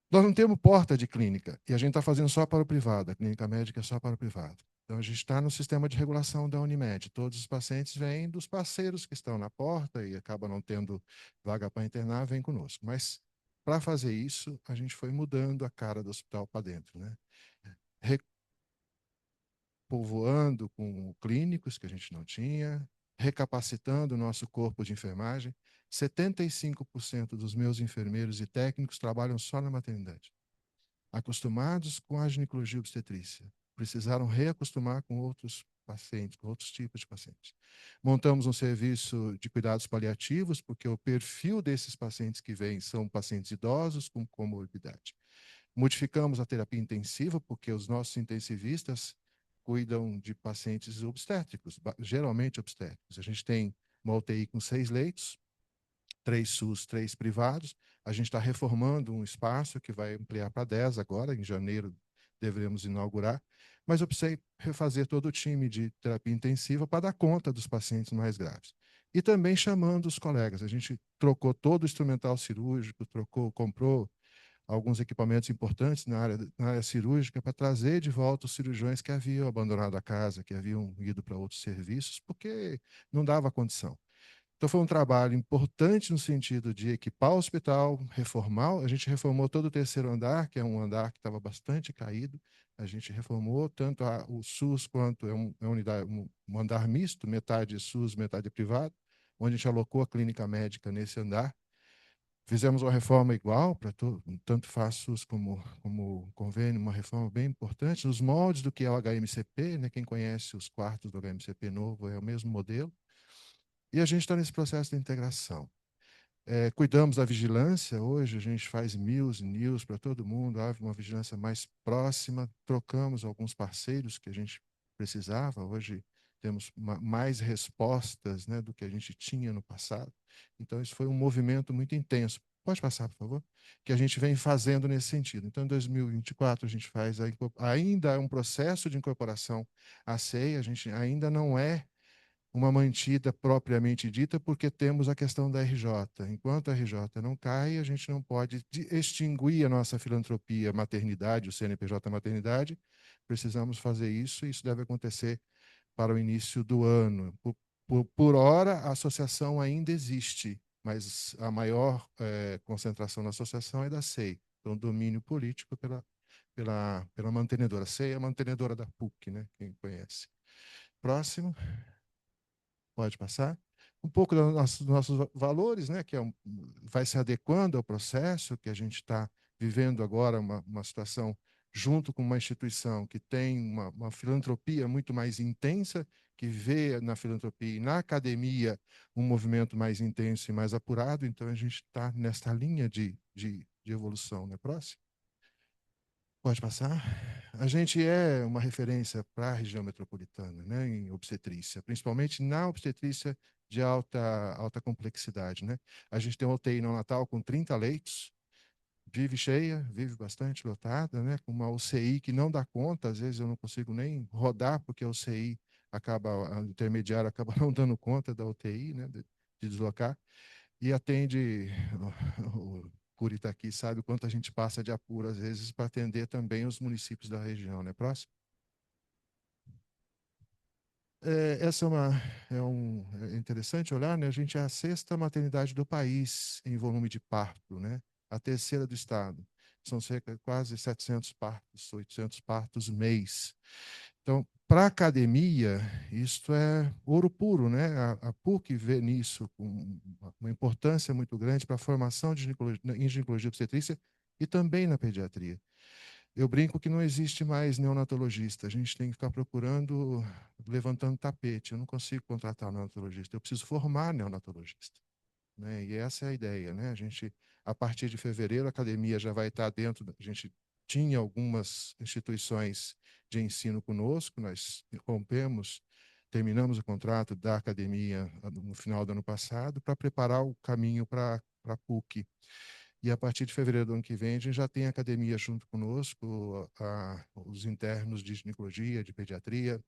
nós não temos porta de clínica, e a gente está fazendo só para o privado. A clínica médica é só para o privado. Então, a gente está no sistema de regulação da Unimed. Todos os pacientes vêm dos parceiros que estão na porta e acaba não tendo vaga para internar, vem conosco. Mas, para fazer isso, a gente foi mudando a cara do hospital para dentro, né? Repovoando com clínicos que a gente não tinha, recapacitando o nosso corpo de enfermagem. 75% dos meus enfermeiros e técnicos trabalham só na maternidade, acostumados com a ginecologia e obstetrícia. Precisaram reacostumar com outros pacientes, com outros tipos de pacientes. Montamos um serviço de cuidados paliativos, porque o perfil desses pacientes que vêm são pacientes idosos com comorbidade. Modificamos a terapia intensiva, porque os nossos intensivistas cuidam de pacientes obstétricos, geralmente obstétricos. A gente tem uma UTI com 6 leitos, 3 SUS, 3 privados. A gente está reformando um espaço que vai ampliar para 10 agora, em janeiro deveremos inaugurar. Mas eu precisei refazer todo o time de terapia intensiva para dar conta dos pacientes mais graves. E também chamando os colegas. A gente trocou todo o instrumental cirúrgico, comprou alguns equipamentos importantes na área cirúrgica para trazer de volta os cirurgiões que haviam abandonado a casa, que haviam ido para outros serviços, porque não dava condição. Então, foi um trabalho importante no sentido de equipar o hospital, reformar. A gente reformou todo o terceiro andar, que é um andar que estava bastante caído. A gente reformou tanto o SUS quanto um andar misto, metade SUS, metade privado, onde a gente alocou a clínica médica nesse andar. Fizemos uma reforma igual, para tanto faz SUS como convênio, uma reforma bem importante, nos moldes do que é o HMCP, né? Quem conhece os quartos do HMCP novo é o mesmo modelo. E a gente está nesse processo de integração. Cuidamos da vigilância, hoje a gente faz news para todo mundo, há uma vigilância mais próxima, trocamos alguns parceiros que a gente precisava, hoje temos mais respostas, né, do que a gente tinha no passado. Então, isso foi um movimento muito intenso. Pode passar, por favor? Que a gente vem fazendo nesse sentido. Então, em 2024, a gente faz ainda é um processo de incorporação à CEI, a gente ainda não é uma mantida propriamente dita, porque temos a questão da RJ. Enquanto a RJ não cai, a gente não pode extinguir a nossa filantropia maternidade, o CNPJ maternidade. Precisamos fazer isso, e isso deve acontecer para o início do ano. Por hora, a associação ainda existe, mas a maior concentração na associação é da SEI, então domínio político pela mantenedora. A SEI é a mantenedora da PUC, né? Quem conhece. Próximo. Pode passar. Um pouco dos nossos valores, né, que vai se adequando ao processo, que a gente está vivendo agora uma situação junto com uma instituição que tem uma filantropia muito mais intensa, que vê na filantropia e na academia um movimento mais intenso e mais apurado. Então, a gente está nesta linha de evolução. Né? Próximo. Pode passar. A gente é uma referência para a região metropolitana, né, em obstetrícia, principalmente na obstetrícia de alta complexidade. Né? A gente tem uma UTI neonatal com 30 leitos, vive cheia, vive bastante lotada, né, com uma UCI que não dá conta, às vezes eu não consigo nem rodar, porque a UCI a intermediária acaba não dando conta da UTI, né, de deslocar, e atende o Curi está aqui, sabe o quanto a gente passa de apuro, às vezes, para atender também os municípios da região, né? Próximo. Essa é interessante olhar, né? A gente é a 6ª maternidade do país em volume de parto, né? A 3ª do estado. são cerca de quase 700 partos, 800 partos mês. Então, para a academia, isto é ouro puro, né? A PUC vê nisso uma importância muito grande para a formação em ginecologia e obstetrícia e também na pediatria. Eu brinco que não existe mais neonatologista, a gente tem que ficar procurando, levantando tapete. Eu não consigo contratar neonatologista, eu preciso formar neonatologista, né? E essa é a ideia, né? A gente, a partir de fevereiro, a academia já vai estar dentro, a gente tinha algumas instituições de ensino conosco, nós terminamos o contrato da academia no final do ano passado para preparar o caminho para a PUC. E a partir de fevereiro do ano que vem, a gente já tem a academia junto conosco, os internos de ginecologia, de pediatria,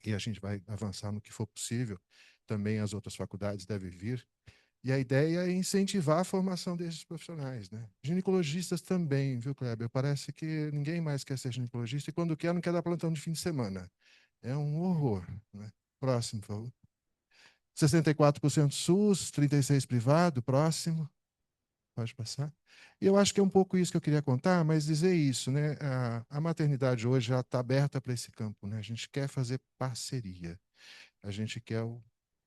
e a gente vai avançar no que for possível. Também as outras faculdades devem vir. E a ideia é incentivar a formação desses profissionais, né? Ginecologistas também, viu, Kleber? Parece que ninguém mais quer ser ginecologista e quando quer, não quer dar plantão de fim de semana. É um horror, né? Próximo, por favor. 64% SUS, 36% privado, próximo. Pode passar. E eu acho que é um pouco isso que eu queria contar, mas dizer isso, né? A maternidade hoje já está aberta para esse campo, né? A gente quer fazer parceria. A gente quer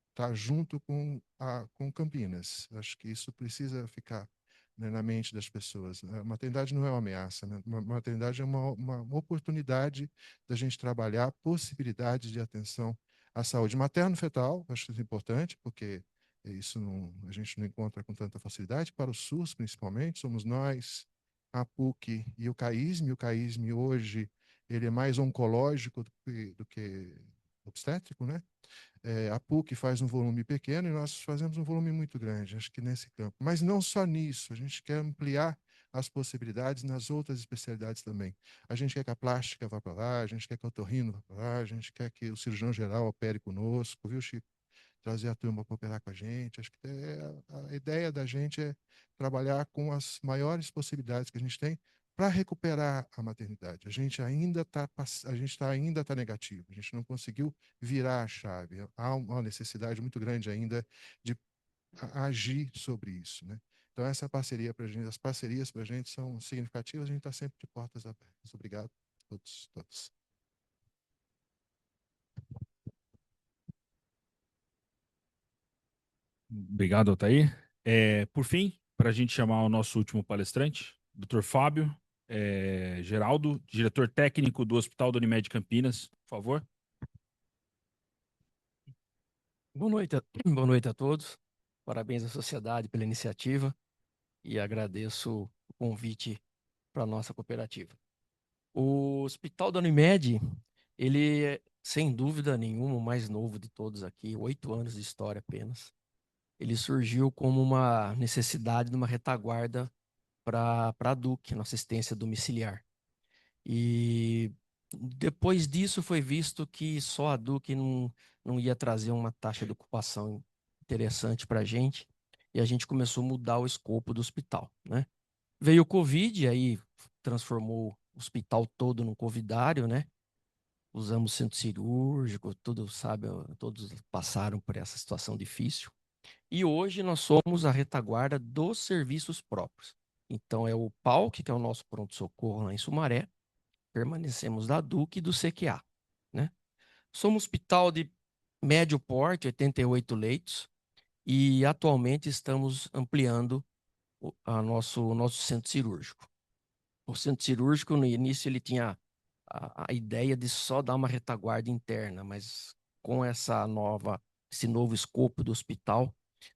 estar junto com Campinas. Acho que isso precisa ficar, né, na mente das pessoas. A maternidade não é uma ameaça, né? A maternidade é uma oportunidade da gente trabalhar possibilidades de atenção à saúde materno-fetal. Acho isso importante, porque isso a gente não encontra com tanta facilidade. Para o SUS, principalmente, somos nós, a PUC e o CAISM. O CAISM hoje ele é mais oncológico do que obstétrico, né? A PUC faz um volume pequeno e nós fazemos um volume muito grande, acho que nesse campo. Mas não só nisso, a gente quer ampliar as possibilidades nas outras especialidades também. A gente quer que a plástica vá para lá, a gente quer que o otorrino vá para lá, a gente quer que o cirurgião geral opere conosco, viu, Chico? Trazer a turma para operar com a gente. Acho que a ideia da gente é trabalhar com as maiores possibilidades que a gente tem para recuperar a maternidade. A gente ainda está negativo, a gente não conseguiu virar a chave. Há uma necessidade muito grande ainda de agir sobre isso, né? Então, essa parceria para a gente, as parcerias para a gente são significativas, a gente está sempre de portas abertas. Obrigado a todos. Obrigado, Altair. Por fim, para a gente chamar o nosso último palestrante, Dr. Fábio Geraldo, diretor técnico do Hospital da Unimed Campinas, por favor. Boa noite a todos. Parabéns à sociedade pela iniciativa e agradeço o convite para a nossa cooperativa. O Hospital da Unimed, ele é, sem dúvida nenhuma, o mais novo de todos aqui, 8 anos de história apenas. Ele surgiu como uma necessidade de uma retaguarda para a DUC, na assistência domiciliar. E depois disso foi visto que só a DUC não ia trazer uma taxa de ocupação interessante para a gente, e a gente começou a mudar o escopo do hospital, né? Veio o Covid, aí transformou o hospital todo num covidário, né? Usamos centro cirúrgico, tudo, sabe, todos passaram por essa situação difícil. E hoje nós somos a retaguarda dos serviços próprios. Então é o PAUC, que é o nosso pronto-socorro lá em Sumaré, permanecemos da DUC e do CQA, né? Somos um hospital de médio porte, 88 leitos, e atualmente estamos ampliando o nosso centro cirúrgico. O centro cirúrgico, no início, ele tinha a ideia de só dar uma retaguarda interna, mas com esse novo escopo do hospital,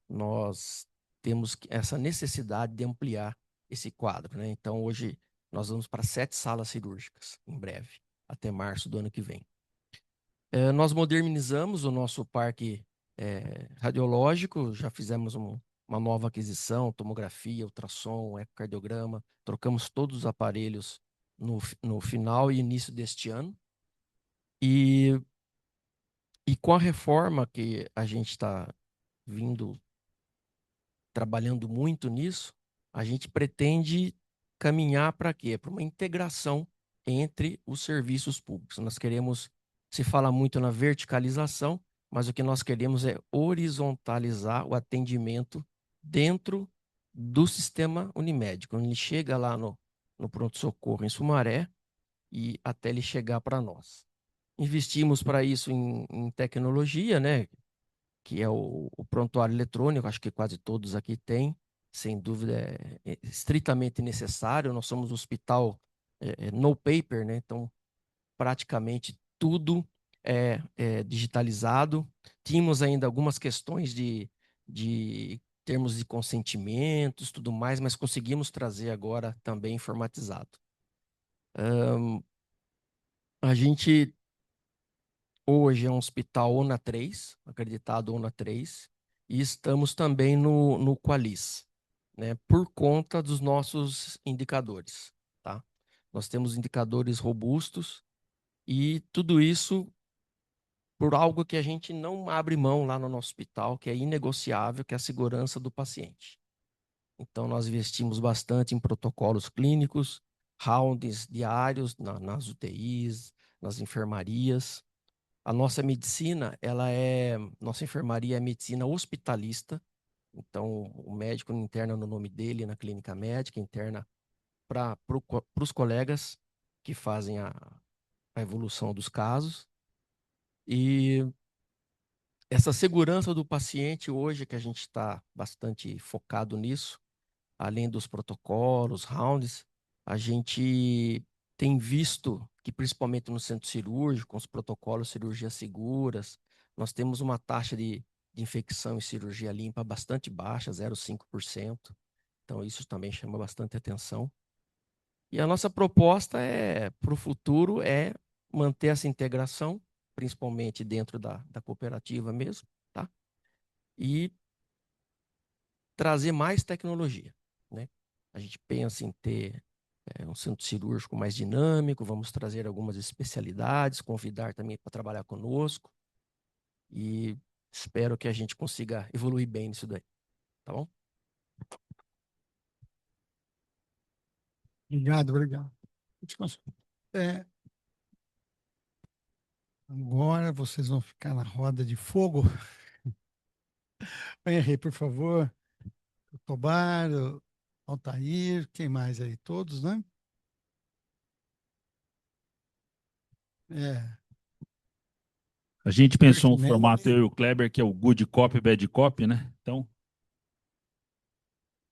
nós temos essa necessidade de ampliar esse quadro, né? Então, hoje, nós vamos para 7 salas cirúrgicas, em breve, até março do ano que vem. Nós modernizamos o nosso parque radiológico, já fizemos uma nova aquisição, tomografia, ultrassom, ecocardiograma, trocamos todos os aparelhos no final e início deste ano. E com a reforma que a gente está trabalhando muito nisso, a gente pretende caminhar para quê? Para uma integração entre os serviços públicos. Nós queremos, se fala muito na verticalização, mas o que nós queremos é horizontalizar o atendimento dentro do sistema Unimed. Quando ele chega lá no pronto-socorro em Sumaré e até ele chegar para nós. Investimos para isso em tecnologia, né? Que é o prontuário eletrônico, acho que quase todos aqui têm, sem dúvida é estritamente necessário. Nós somos um hospital no paper, né? Então, praticamente tudo é digitalizado. Tínhamos ainda algumas questões de termos de consentimentos, tudo mais, mas conseguimos trazer agora também informatizado. A gente hoje é um hospital ONA 3, acreditado ONA 3, e estamos também no Qualis, né, por conta dos nossos indicadores, tá? Nós temos indicadores robustos e tudo isso por algo que a gente não abre mão lá no nosso hospital, que é inegociável, que é a segurança do paciente. Então, nós investimos bastante em protocolos clínicos, rounds diários nas UTIs, nas enfermarias. A nossa medicina, nossa enfermaria é medicina hospitalista. Então, o médico não interna no nome dele na clínica médica, interna para os colegas que fazem a evolução dos casos. E essa segurança do paciente hoje, que a gente está bastante focado nisso, além dos protocolos, rounds, a gente tem visto que, principalmente no centro cirúrgico, com os protocolos cirurgias seguras, nós temos uma taxa de infecção em cirurgia limpa bastante baixa, 0,5%. Então, isso também chama bastante atenção. E a nossa proposta para o futuro é manter essa integração, principalmente dentro da cooperativa mesmo, tá? E trazer mais tecnologia, né? A gente pensa em ter um centro cirúrgico mais dinâmico, vamos trazer algumas especialidades, convidar também para trabalhar conosco e espero que a gente consiga evoluir bem nisso daí, tá bom? Obrigado, obrigado. Agora vocês vão ficar na roda de fogo. Henri, por favor. O Tobar, o Altair, quem mais aí? Todos, né? A gente pensou um formato, eu e o Kleber, que é o good copy, bad copy, né? Então.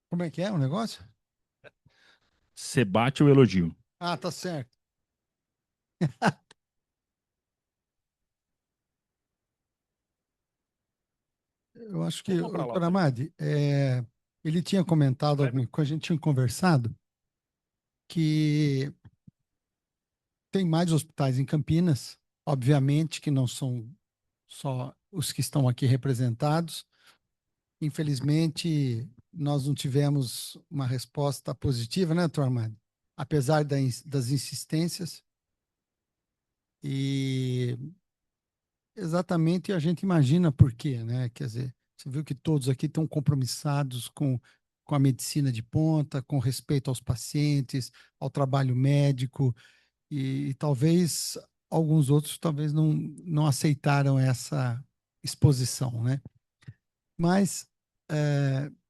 Como é que é o negócio? Você bate o elogio. Ah, tá certo. Eu acho que o doutor Amadi, ele tinha comentado, a gente tinha conversado, que tem mais hospitais em Campinas, obviamente que não são só os que estão aqui representados. Infelizmente, nós não tivemos uma resposta positiva, né, doutor Amadi? Apesar das insistências. E exatamente a gente imagina por quê, né? Quer dizer, você viu que todos aqui estão compromissados com a medicina de ponta, com respeito aos pacientes, ao trabalho médico, e talvez alguns outros talvez não aceitaram essa exposição, né? Mas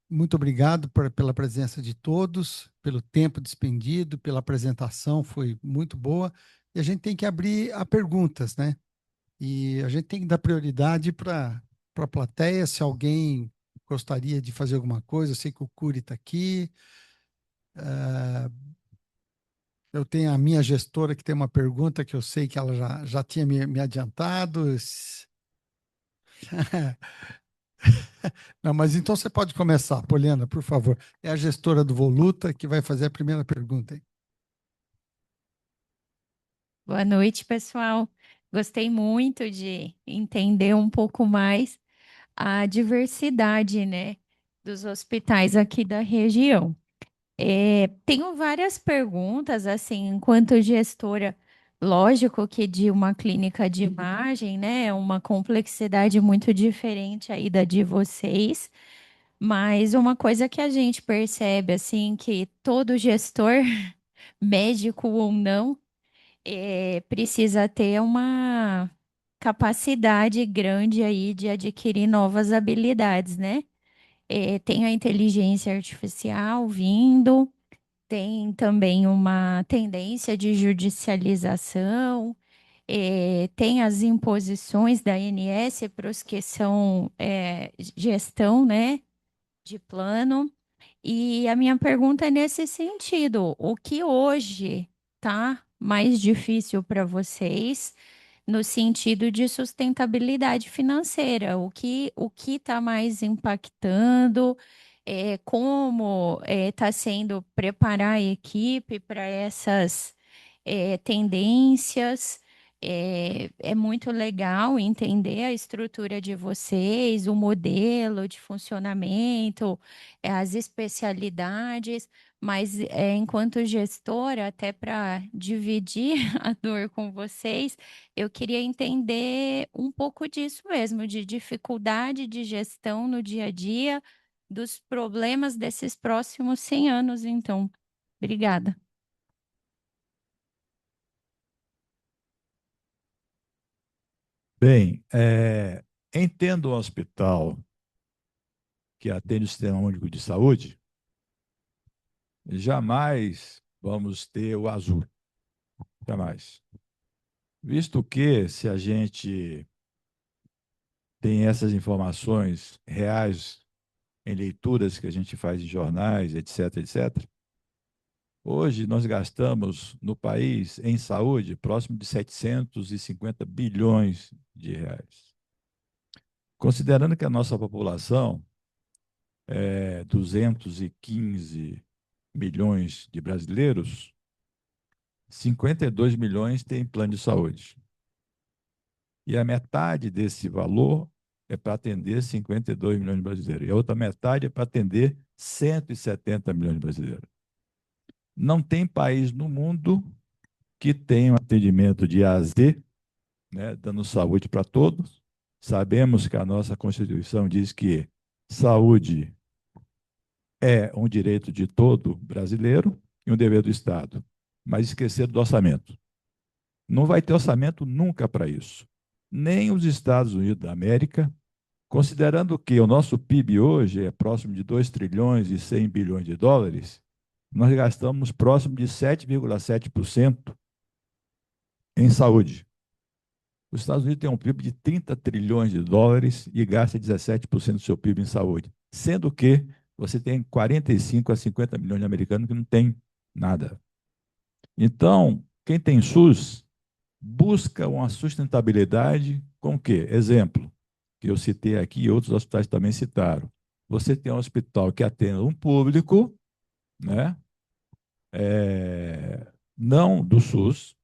muito obrigado pela presença de todos, pelo tempo despendido, pela apresentação, foi muito boa. E a gente tem que abrir a perguntas, né? E a gente tem que dar prioridade para a plateia, se alguém gostaria de fazer alguma coisa. Eu sei que o Curi está aqui. Eu tenho a minha gestora que tem uma pergunta que eu sei que ela já tinha me adiantado. Não, mas então você pode começar, Poliana, por favor. É a gestora do Voluta que vai fazer a primeira pergunta. Boa noite, pessoal. Gostei muito de entender um pouco mais a diversidade, né, dos hospitais aqui da região. Tenho várias perguntas, assim, enquanto gestora, lógico que de uma clínica de imagem, né, é uma complexidade muito diferente aí da de vocês, mas uma coisa que a gente percebe, assim, que todo gestor, médico ou não, precisa ter uma capacidade grande aí de adquirir novas habilidades, né? Tem a inteligência artificial vindo, tem também uma tendência de judicialização, tem as imposições da ANS para os que são gestão, né, de plano. E a minha pergunta é nesse sentido: o que hoje está mais difícil para vocês no sentido de sustentabilidade financeira? O que está mais impactando? Como está sendo preparar a equipe para essas tendências? É muito legal entender a estrutura de vocês, o modelo de funcionamento, as especialidades, mas enquanto gestora, até para dividir a dor com vocês, eu queria entender um pouco disso mesmo, de dificuldade de gestão no dia a dia, dos problemas desses próximos 100 anos, então. Obrigada. Bem, entendo o hospital que atende o Sistema Único de Saúde, jamais vamos ter o azul. Jamais. Visto que, se a gente tem essas informações reais em leituras que a gente faz em jornais, etc., etc., hoje nós gastamos no país, em saúde, próximo de 750 bilhões de reais. Considerando que a nossa população é 215 milhões de brasileiros, 52 milhões têm plano de saúde. E a metade desse valor é para atender 52 milhões de brasileiros. E a outra metade é para atender 170 milhões de brasileiros. Não tem país no mundo que tenha um atendimento de A a Z, né, dando saúde para todos. Sabemos que a nossa Constituição diz que saúde é um direito de todo brasileiro e um dever do Estado, mas esquecer do orçamento. Não vai ter orçamento nunca para isso. Nem os Estados Unidos da América, considerando que o nosso PIB hoje é próximo de 2 trilhões e 100 bilhões de dólares, nós gastamos próximo de 7,7% em saúde. Os Estados Unidos têm um PIB de 30 trilhões de dólares e gasta 17% do seu PIB em saúde, sendo que você tem 45 a 50 milhões de americanos que não tem nada. Então, quem tem SUS busca uma sustentabilidade com o quê? Exemplo, que eu citei aqui e outros hospitais também citaram. Você tem um hospital que atende um público, né? Não do SUS,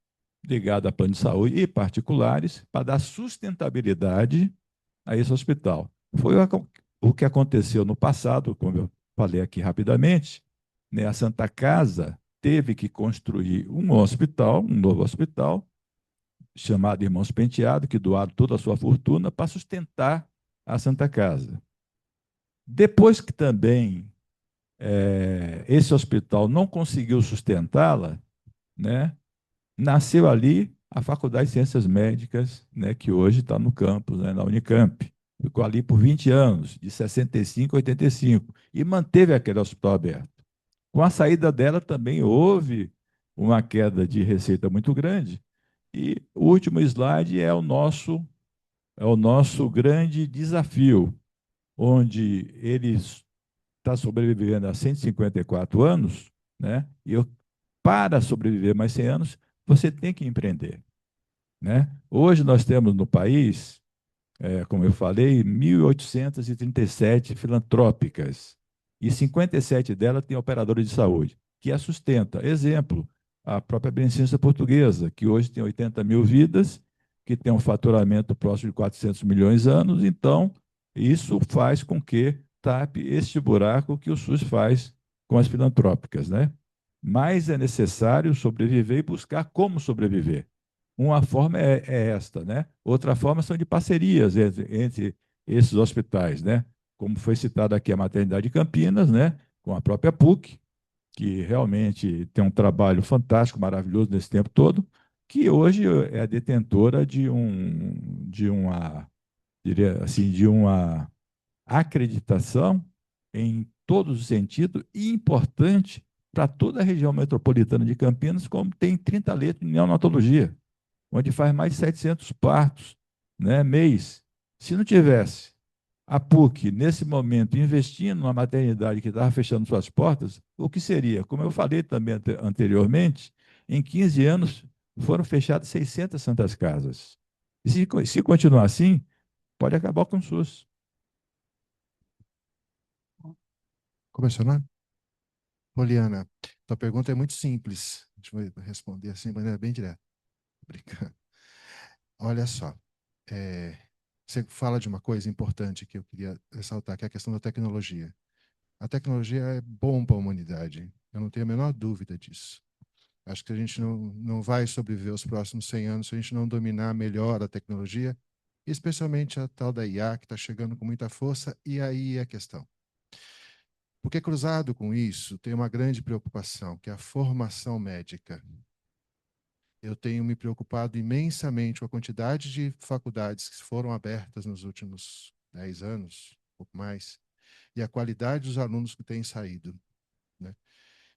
ligado a plano de saúde e particulares, para dar sustentabilidade a esse hospital. Foi o que aconteceu no passado, como eu falei aqui rapidamente, né? A Santa Casa teve que construir um novo hospital, chamado Irmãos Penteado, que doaram toda a sua fortuna para sustentar a Santa Casa. Depois que também esse hospital não conseguiu sustentá-la, né, nasceu ali a Faculdade de Ciências Médicas, né, que hoje está no campus, né, na Unicamp. Ficou ali por 20 anos, de 65 a 85, e manteve aquele hospital aberto. Com a saída dela também houve uma queda de receita muito grande. E o último slide é o nosso grande desafio, onde ele está sobrevivendo há 154 anos, né? E para sobreviver mais 100 anos, você tem que empreender, né? Hoje nós temos no país, como eu falei, 1.837 filantrópicas, e 57 delas têm operadores de saúde, que a sustenta. Exemplo, a própria Beneficência Portuguesa, que hoje tem 80 mil vidas, que tem um faturamento próximo de 400 milhões anos. Então, isso faz com que tape este buraco que o SUS faz com as filantrópicas, né? Mas é necessário sobreviver e buscar como sobreviver. Uma forma é esta, né? Outra forma são de parcerias entre esses hospitais, né? Como foi citado aqui a Maternidade de Campinas, né? Com a própria PUC, que realmente tem um trabalho fantástico, maravilhoso nesse tempo todo, que hoje é a detentora de uma acreditação em todos os sentidos e importante para toda a região metropolitana de Campinas, como tem 30 leitos em neonatologia, onde faz mais de 700 partos, né, mês. Se não tivesse a PUC, nesse momento, investindo numa maternidade que estava fechando suas portas, o que seria? Como eu falei também anteriormente, em 15 anos foram fechadas 600 santas casas. E se continuar assim, pode acabar com o SUS. Como é seu nome? Poliana, tua pergunta é muito simples. Deixa eu responder assim de maneira bem direta. Brincando. Olha só, você fala de uma coisa importante que eu queria ressaltar, que é a questão da tecnologia. A tecnologia é bom para a humanidade, eu não tenho a menor dúvida disso. Acho que a gente não vai sobreviver os próximos 100 anos se a gente não dominar melhor a tecnologia, especialmente a tal da IA, que está chegando com muita força, e aí é a questão. Porque cruzado com isso, tem uma grande preocupação, que é a formação médica. Eu tenho me preocupado imensamente com a quantidade de faculdades que foram abertas nos últimos 10 anos, um pouco mais, e a qualidade dos alunos que têm saído, né?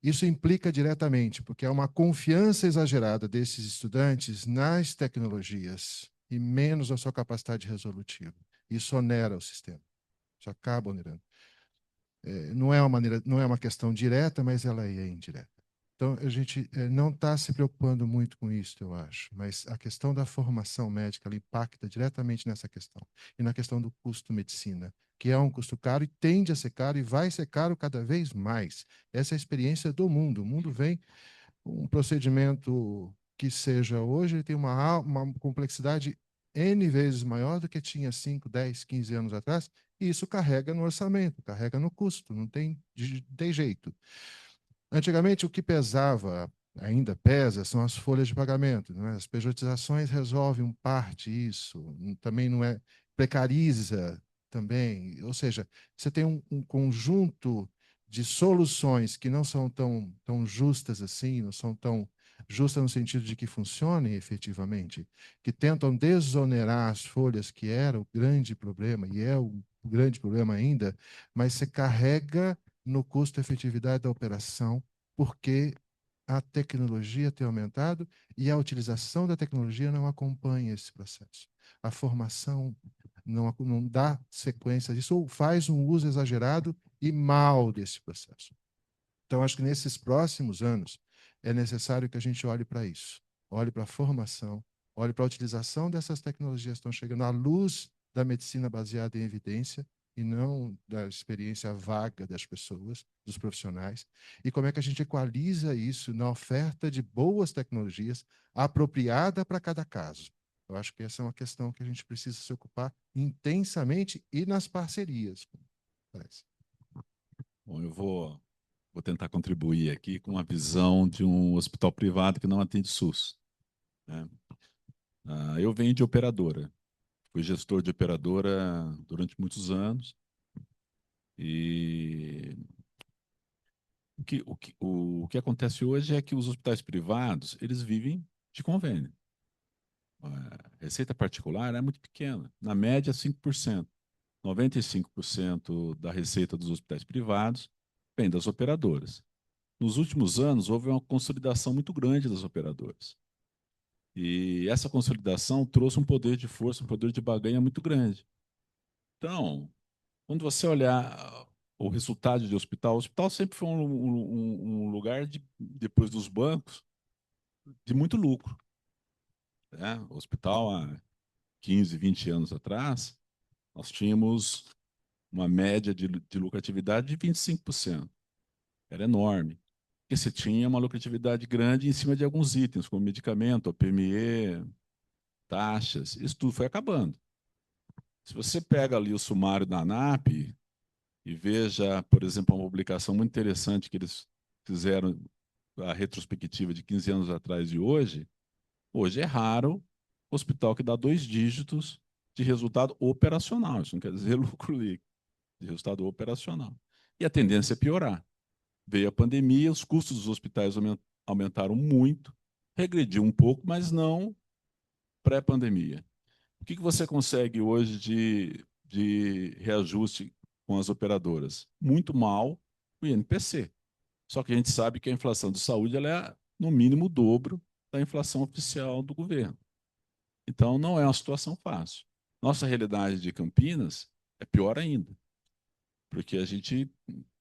Isso implica diretamente, porque há uma confiança exagerada desses estudantes nas tecnologias e menos na sua capacidade resolutiva. Isso onera o sistema. Isso acaba onerando. Não é uma questão direta, mas ela é indireta. Então, a gente não está se preocupando muito com isso, eu acho, mas a questão da formação médica ela impacta diretamente nessa questão. E na questão do custo medicina, que é um custo caro e tende a ser caro e vai ser caro cada vez mais. Essa é a experiência do mundo. O mundo vem, um procedimento que seja hoje, ele tem uma complexidade N vezes maior do que tinha 5, 10, 15 anos atrás, e isso carrega no orçamento, carrega no custo, não tem jeito. Antigamente, o que pesava, ainda pesa, são as folhas de pagamento. Não é? As pejotizações resolvem parte isso, também não é, precariza também. Ou seja, você tem um conjunto de soluções que não são tão justas assim, não são tão justas no sentido de que funcionem efetivamente, que tentam desonerar as folhas, que era o grande problema, e é o grande problema ainda, mas você carrega no custo-efetividade da operação, porque a tecnologia tem aumentado e a utilização da tecnologia não acompanha esse processo. A formação não dá sequência disso, ou faz um uso exagerado e mal desse processo. Então, acho que nesses próximos anos é necessário que a gente olhe para isso, olhe para a formação, olhe para a utilização dessas tecnologias que estão chegando à luz da medicina baseada em evidência e não da experiência vaga das pessoas, dos profissionais, e como é que a gente equaliza isso na oferta de boas tecnologias apropriada para cada caso. Eu acho que essa é uma questão que a gente precisa se ocupar intensamente e nas parcerias. Parece. Bom, eu vou tentar contribuir aqui com a visão de um hospital privado que não atende SUS, né? Eu venho de operadora, fui gestor de operadora durante muitos anos e o que acontece hoje é que os hospitais privados eles vivem de convênio. A receita particular é muito pequena, na média 5%. 95% da receita dos hospitais privados vem das operadoras. Nos últimos anos, houve uma consolidação muito grande das operadoras. E essa consolidação trouxe um poder de força, um poder de barganha muito grande. Então, quando você olhar o resultado de hospital, o hospital sempre foi um lugar, depois dos bancos, de muito lucro, né? O hospital, há 15, 20 anos atrás, nós tínhamos uma média de lucratividade de 25%. Era enorme. Porque você tinha uma lucratividade grande em cima de alguns itens, como medicamento, OPME, taxas, isso tudo foi acabando. Se você pega ali o sumário da ANAP e veja, por exemplo, uma publicação muito interessante que eles fizeram, a retrospectiva de 15 anos atrás e hoje é raro hospital que dá 2 dígitos de resultado operacional, isso não quer dizer lucro líquido, de resultado operacional. E a tendência é piorar. Veio a pandemia, os custos dos hospitais aumentaram muito, regrediu um pouco, mas não pré-pandemia. O que você consegue hoje de reajuste com as operadoras? Muito mal o INPC. Só que a gente sabe que a inflação de saúde ela é, no mínimo, o dobro da inflação oficial do governo. Então, não é uma situação fácil. Nossa realidade de Campinas é pior ainda, porque a gente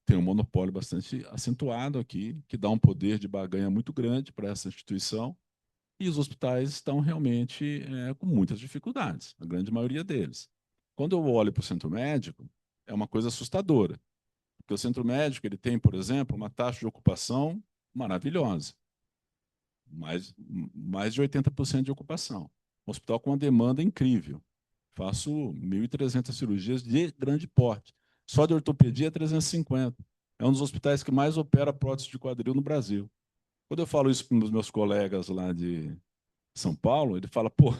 tem um monopólio bastante acentuado aqui, que dá um poder de barganha muito grande para essa instituição, e os hospitais estão realmente com muitas dificuldades, a grande maioria deles. Quando eu olho para o centro médico, é uma coisa assustadora, porque o centro médico ele tem, por exemplo, uma taxa de ocupação maravilhosa, mais de 80% de ocupação. Um hospital com uma demanda incrível. Faço 1.300 cirurgias de grande porte. Só de ortopedia, 350. É um dos hospitais que mais opera prótese de quadril no Brasil. Quando eu falo isso para os meus colegas lá de São Paulo, ele fala, pô,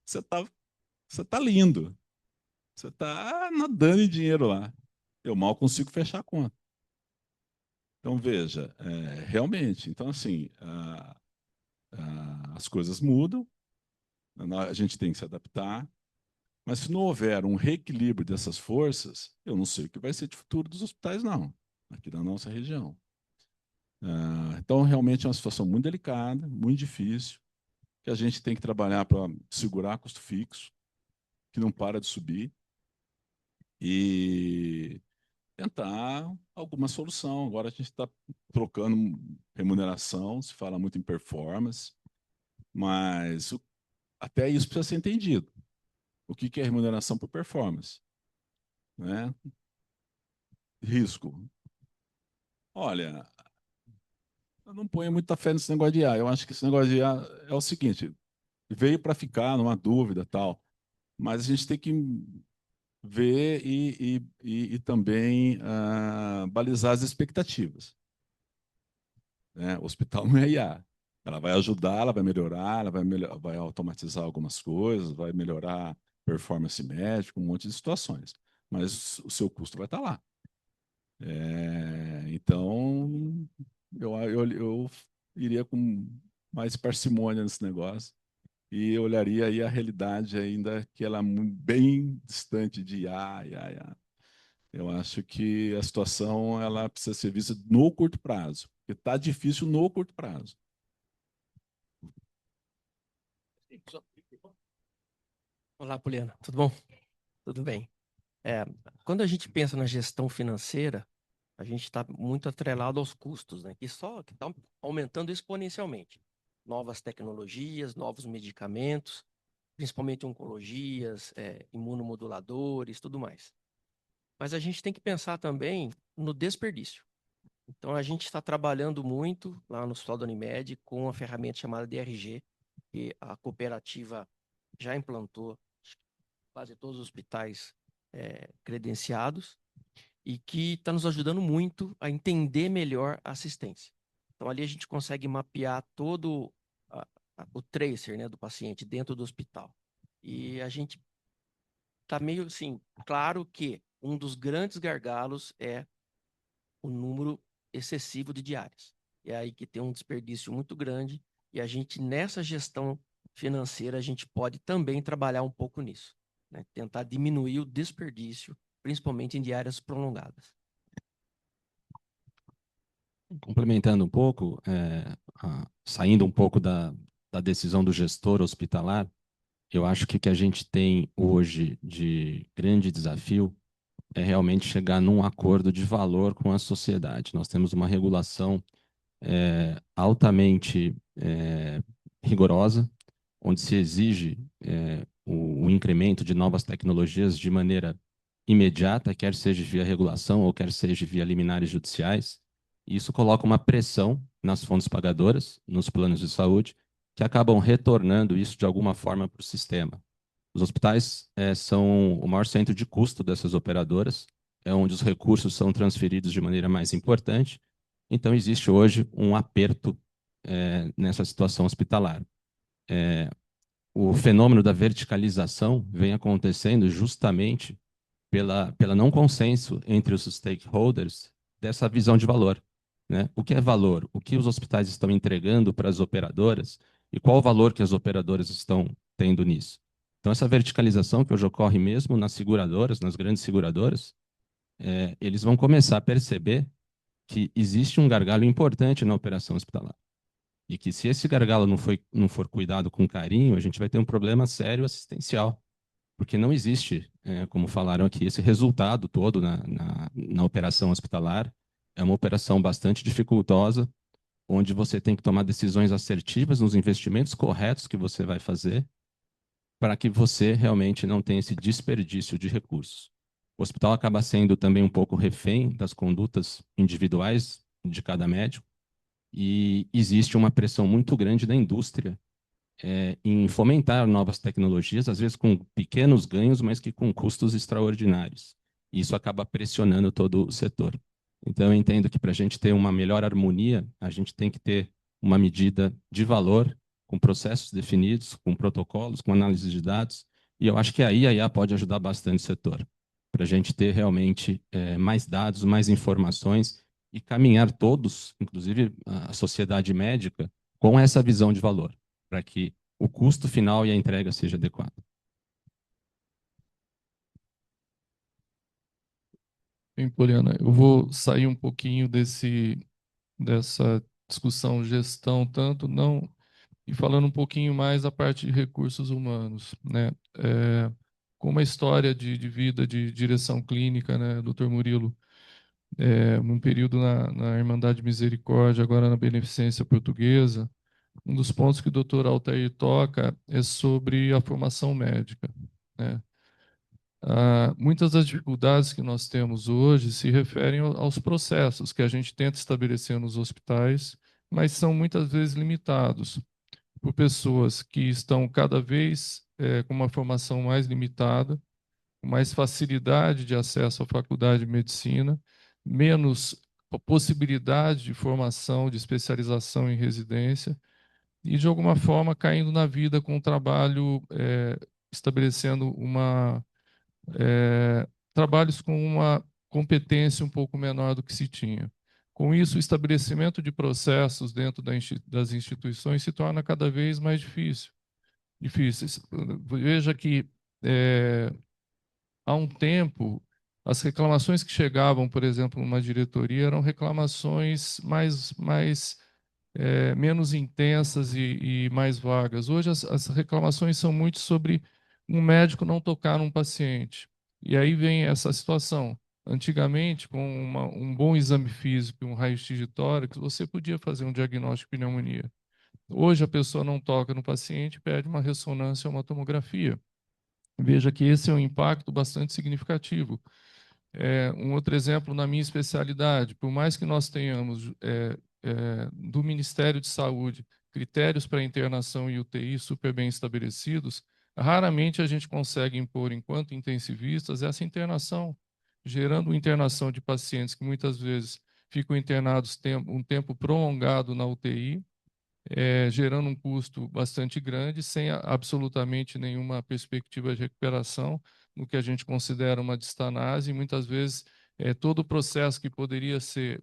você tá lindo. Você está nadando em dinheiro lá. Eu mal consigo fechar a conta. Então, veja, realmente, então, assim, as coisas mudam, a gente tem que se adaptar, mas se não houver um reequilíbrio dessas forças, eu não sei o que vai ser de futuro dos hospitais, não, aqui na nossa região. Então, realmente é uma situação muito delicada, muito difícil, que a gente tem que trabalhar para segurar custo fixo, que não para de subir, e tentar alguma solução. Agora a gente está trocando remuneração, se fala muito em performance, mas até isso precisa ser entendido. O que é remuneração por performance? Né? Risco. Olha, eu não ponho muita fé nesse negócio de IA. Eu acho que esse negócio de IA é o seguinte, veio para ficar, não há dúvida, tal, mas a gente tem que ver e também balizar as expectativas. Né? O hospital não é IA. Ela vai ajudar, ela vai melhorar, vai automatizar algumas coisas, vai melhorar performance médica, um monte de situações. Mas o seu custo vai estar lá. Então, eu iria com mais parcimônia nesse negócio e olharia aí a realidade ainda que ela é bem distante de IA. Eu acho que a situação ela precisa ser vista no curto prazo, porque está difícil no curto prazo. Olá, Poliana, tudo bom? Tudo bem. Quando a gente pensa na gestão financeira, a gente está muito atrelado aos custos, né? Que estão aumentando exponencialmente. Novas tecnologias, novos medicamentos, principalmente oncologias, imunomoduladores, tudo mais. Mas a gente tem que pensar também no desperdício. Então, a gente está trabalhando muito lá no Hospital da Unimed com uma ferramenta chamada DRG, que a cooperativa já implantou quase todos os hospitais credenciados e que está nos ajudando muito a entender melhor a assistência. Então, ali a gente consegue mapear todo o tracer, né, do paciente dentro do hospital. E a gente está meio assim, claro que um dos grandes gargalos é o número excessivo de diárias. É aí que tem um desperdício muito grande e a gente, nessa gestão financeira, a gente pode também trabalhar um pouco nisso, né? Tentar diminuir o desperdício, principalmente em diárias prolongadas. Complementando um pouco, saindo um pouco da decisão do gestor hospitalar, eu acho que o que a gente tem hoje de grande desafio é realmente chegar num acordo de valor com a sociedade. Nós temos uma regulação altamente rigorosa, onde se exige o incremento de novas tecnologias de maneira imediata, quer seja via regulação ou quer seja via liminares judiciais. Isso coloca uma pressão nas fontes pagadoras, nos planos de saúde, que acabam retornando isso de alguma forma para o sistema. Os hospitais são o maior centro de custo dessas operadoras, é onde os recursos são transferidos de maneira mais importante. Então, existe hoje um aperto nessa situação hospitalar. O fenômeno da verticalização vem acontecendo justamente pela não consenso entre os stakeholders dessa visão de valor. Né? O que é valor? O que os hospitais estão entregando para as operadoras e qual o valor que as operadoras estão tendo nisso? Então, essa verticalização que hoje ocorre mesmo nas seguradoras, nas grandes seguradoras, eles vão começar a perceber que existe um gargalo importante na operação hospitalar. E que se esse gargalo não for cuidado com carinho, a gente vai ter um problema sério assistencial. Porque não existe, como falaram aqui, esse resultado todo na operação hospitalar. É uma operação bastante dificultosa, onde você tem que tomar decisões assertivas nos investimentos corretos que você vai fazer, para que você realmente não tenha esse desperdício de recursos. O hospital acaba sendo também um pouco refém das condutas individuais de cada médico, e existe uma pressão muito grande da indústria em fomentar novas tecnologias, às vezes com pequenos ganhos, mas que com custos extraordinários. E isso acaba pressionando todo o setor. Então, eu entendo que para a gente ter uma melhor harmonia, a gente tem que ter uma medida de valor, com processos definidos, com protocolos, com análise de dados, e eu acho que aí a IA pode ajudar bastante o setor, para a gente ter realmente mais dados, mais informações, e caminhar todos, inclusive a sociedade médica, com essa visão de valor, para que o custo final e a entrega seja adequado. Bem, Poliana, eu vou sair um pouquinho dessa discussão gestão, tanto não, e falando um pouquinho mais da parte de recursos humanos, né? Com a história de vida de direção clínica, né, Dr. Murilo, num período na Irmandade Misericórdia, agora na Beneficência Portuguesa, um dos pontos que o Dr. Altair toca é sobre a formação médica, né? Muitas das dificuldades que nós temos hoje se referem aos processos que a gente tenta estabelecer nos hospitais, mas são muitas vezes limitados por pessoas que estão cada vez com uma formação mais limitada, com mais facilidade de acesso à faculdade de medicina, menos possibilidade de formação, de especialização em residência, e de alguma forma caindo na vida com o trabalho, estabelecendo trabalhos com uma competência um pouco menor do que se tinha. Com isso, o estabelecimento de processos dentro das instituições se torna cada vez mais difíceis. Veja que há um tempo, as reclamações que chegavam, por exemplo, numa diretoria, eram reclamações menos intensas e mais vagas. Hoje, as reclamações são muito sobre um médico não tocar num paciente. E aí vem essa situação. Antigamente, com um bom exame físico e um raio-x de tórax, você podia fazer um diagnóstico de pneumonia. Hoje, a pessoa não toca no paciente, pede uma ressonância ou uma tomografia. Veja que esse é um impacto bastante significativo. Um outro exemplo na minha especialidade, por mais que nós tenhamos do Ministério de Saúde critérios para internação e UTI super bem estabelecidos, raramente a gente consegue impor, enquanto intensivistas, essa internação, gerando internação de pacientes que muitas vezes ficam internados um tempo prolongado na UTI, gerando um custo bastante grande, sem absolutamente nenhuma perspectiva de recuperação, no que a gente considera uma distanase, e muitas vezes todo o processo que poderia ser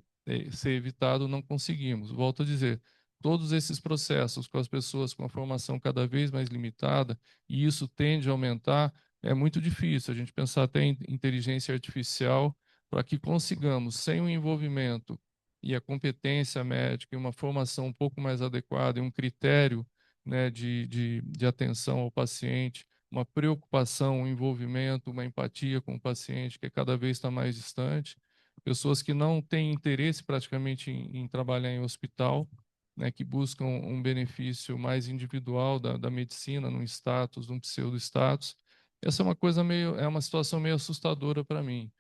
evitado não conseguimos. Volto a dizer, todos esses processos com as pessoas com a formação cada vez mais limitada, e isso tende a aumentar, é muito difícil. A gente pensar até em inteligência artificial para que consigamos, sem o envolvimento e a competência médica e uma formação um pouco mais adequada e um critério, né, de atenção ao paciente, uma preocupação, um envolvimento, uma empatia com o paciente que cada vez está mais distante, pessoas que não têm interesse praticamente em trabalhar em hospital, né, que buscam um benefício mais individual da medicina, num status, num pseudo-status. Essa é uma situação meio assustadora para mim.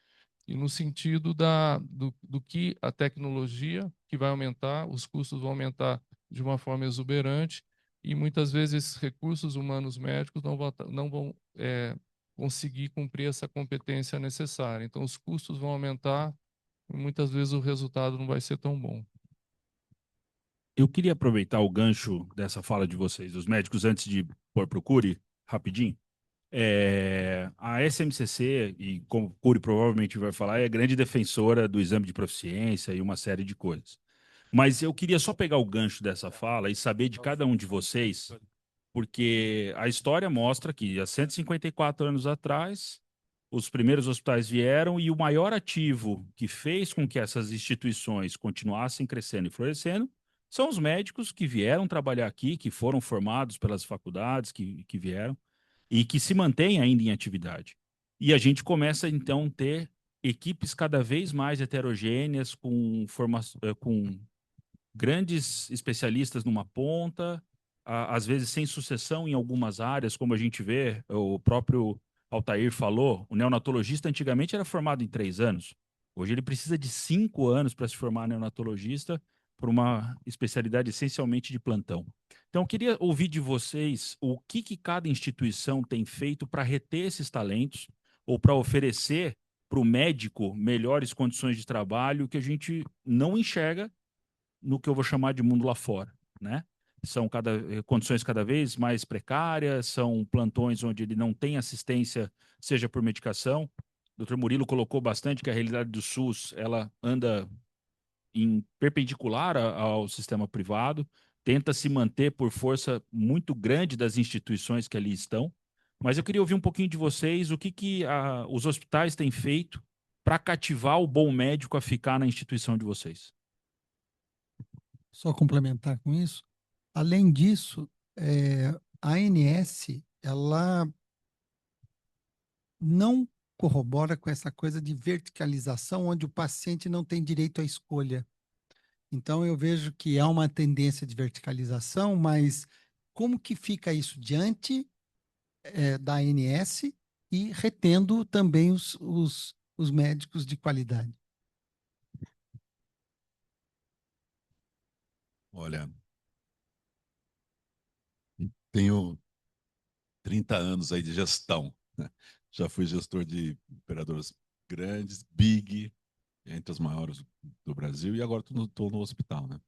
E no sentido do que a tecnologia que vai aumentar, os custos vão aumentar de uma forma exuberante, e muitas vezes esses recursos humanos médicos não vão conseguir cumprir essa competência necessária. Então, os custos vão aumentar e muitas vezes o resultado não vai ser tão bom. Eu queria aproveitar o gancho dessa fala de vocês, dos médicos, antes de pôr para o Cury, rapidinho. A SMCC, e como o Cury provavelmente vai falar, é grande defensora do exame de proficiência e uma série de coisas. Mas eu queria só pegar o gancho dessa fala e saber de cada um de vocês, porque a história mostra que há 154 anos atrás, os primeiros hospitais vieram e o maior ativo que fez com que essas instituições continuassem crescendo e florescendo são os médicos que vieram trabalhar aqui, que foram formados pelas faculdades que vieram e que se mantêm ainda em atividade. E a gente começa, então, a ter equipes cada vez mais heterogêneas, com grandes especialistas numa ponta, às vezes sem sucessão em algumas áreas, como a gente vê, o próprio Altair falou, o neonatologista antigamente era formado em 3 anos. Hoje ele precisa de 5 anos para se formar neonatologista por uma especialidade essencialmente de plantão. Então, eu queria ouvir de vocês o que cada instituição tem feito para reter esses talentos ou para oferecer para o médico melhores condições de trabalho que a gente não enxerga no que eu vou chamar de mundo lá fora, né? São condições cada vez mais precárias, são plantões onde ele não tem assistência, seja por medicação. O Dr. Murilo colocou bastante que a realidade do SUS, ela anda em perpendicular ao sistema privado, tenta se manter por força muito grande das instituições que ali estão. Mas eu queria ouvir um pouquinho de vocês, o que os hospitais têm feito para cativar o bom médico a ficar na instituição de vocês. Só complementar com isso. Além disso, a ANS, ela não corrobora com essa coisa de verticalização, onde o paciente não tem direito à escolha. Então, eu vejo que há uma tendência de verticalização, mas como que fica isso diante da ANS e retendo também os médicos de qualidade? Olha, tenho 30 anos aí de gestão, né? Já fui gestor de operadoras grandes, big, entre as maiores do Brasil, e agora estou no hospital, né?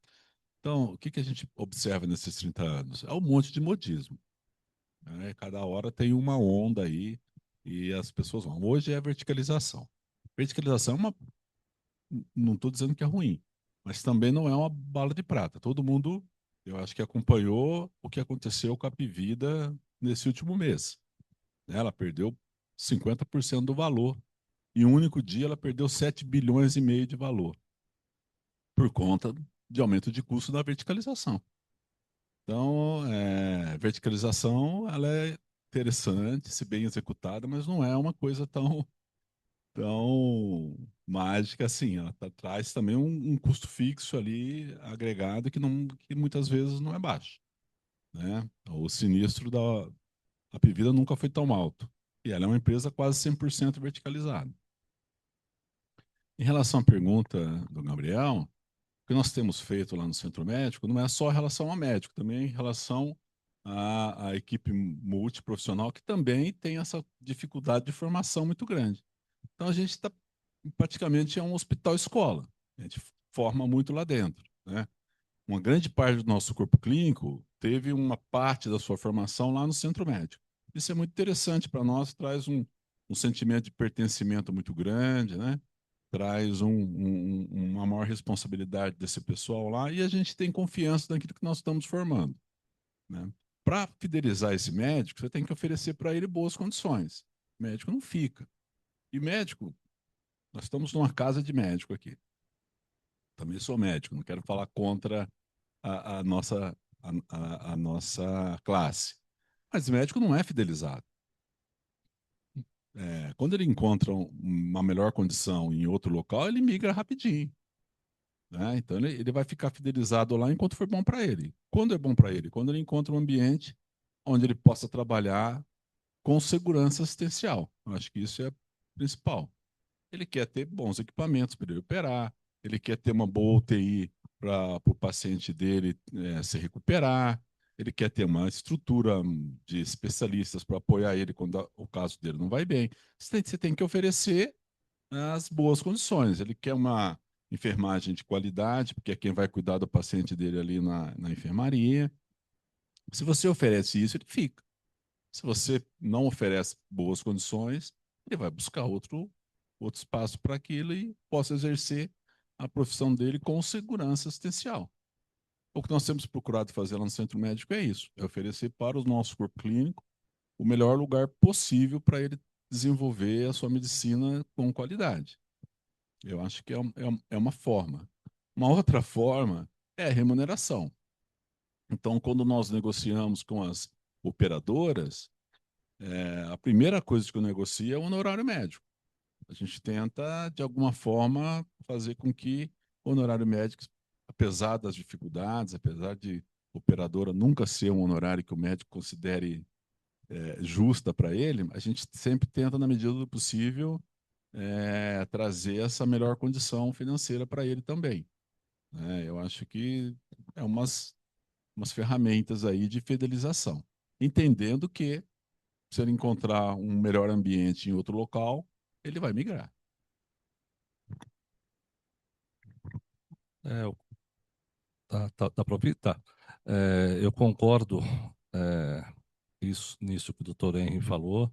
Então, o que a gente observa nesses 30 anos? É um monte de modismo, né? Cada hora tem uma onda aí e as pessoas vão. Hoje é a verticalização. Verticalização é uma... Não estou dizendo que é ruim, mas também não é uma bala de prata. Todo mundo, eu acho que acompanhou o que aconteceu com a Apivida nesse último mês. Ela perdeu 50% do valor. Em um único dia, ela perdeu 7,5 bilhões de valor por conta de aumento de custo da verticalização. Então, verticalização ela é interessante, se bem executada, mas não é uma coisa tão mágica assim. Ela traz também um custo fixo ali agregado que muitas vezes não é baixo, né? O sinistro da Apivida nunca foi tão alto. E ela é uma empresa quase 100% verticalizada. Em relação à pergunta do Gabriel, o que nós temos feito lá no Centro Médico não é só em relação ao médico, também é em relação à equipe multiprofissional, que também tem essa dificuldade de formação muito grande. Então, a gente está praticamente é um hospital-escola. A gente forma muito lá dentro, né? Uma grande parte do nosso corpo clínico teve uma parte da sua formação lá no Centro Médico. Isso é muito interessante para nós, traz um sentimento de pertencimento muito grande, né? Traz uma maior responsabilidade desse pessoal lá e a gente tem confiança naquilo que nós estamos formando, né? Para fidelizar esse médico, você tem que oferecer para ele boas condições. O médico não fica. E médico, nós estamos numa casa de médico aqui. Também sou médico, não quero falar contra a nossa classe. Mas médico não é fidelizado. Quando ele encontra uma melhor condição em outro local, ele migra rapidinho, né? Então ele vai ficar fidelizado lá enquanto for bom para ele. Quando é bom para ele? Quando ele encontra um ambiente onde ele possa trabalhar com segurança assistencial. Eu acho que isso é principal. Ele quer ter bons equipamentos para ele operar, ele quer ter uma boa UTI para o paciente dele se recuperar, ele quer ter uma estrutura de especialistas para apoiar ele quando o caso dele não vai bem. Você tem que oferecer as boas condições. Ele quer uma enfermagem de qualidade, porque é quem vai cuidar do paciente dele ali na enfermaria. Se você oferece isso, ele fica. Se você não oferece boas condições, ele vai buscar outro espaço para aquilo e possa exercer a profissão dele com segurança assistencial. O que nós temos procurado fazer lá no Centro Médico é isso, é oferecer para o nosso corpo clínico o melhor lugar possível para ele desenvolver a sua medicina com qualidade. Eu acho que é uma forma. Uma outra forma é a remuneração. Então, quando nós negociamos com as operadoras, a primeira coisa que eu negocio é o honorário médico. A gente tenta, de alguma forma, fazer com que o honorário médico, apesar das dificuldades, apesar de operadora nunca ser um honorário que o médico considere justa para ele, a gente sempre tenta, na medida do possível, trazer essa melhor condição financeira para ele também. Eu acho que é umas ferramentas aí de fidelização, entendendo que se ele encontrar um melhor ambiente em outro local, ele vai migrar. Dá para ouvir? Tá. Eu concordo nisso que o doutor Henry falou.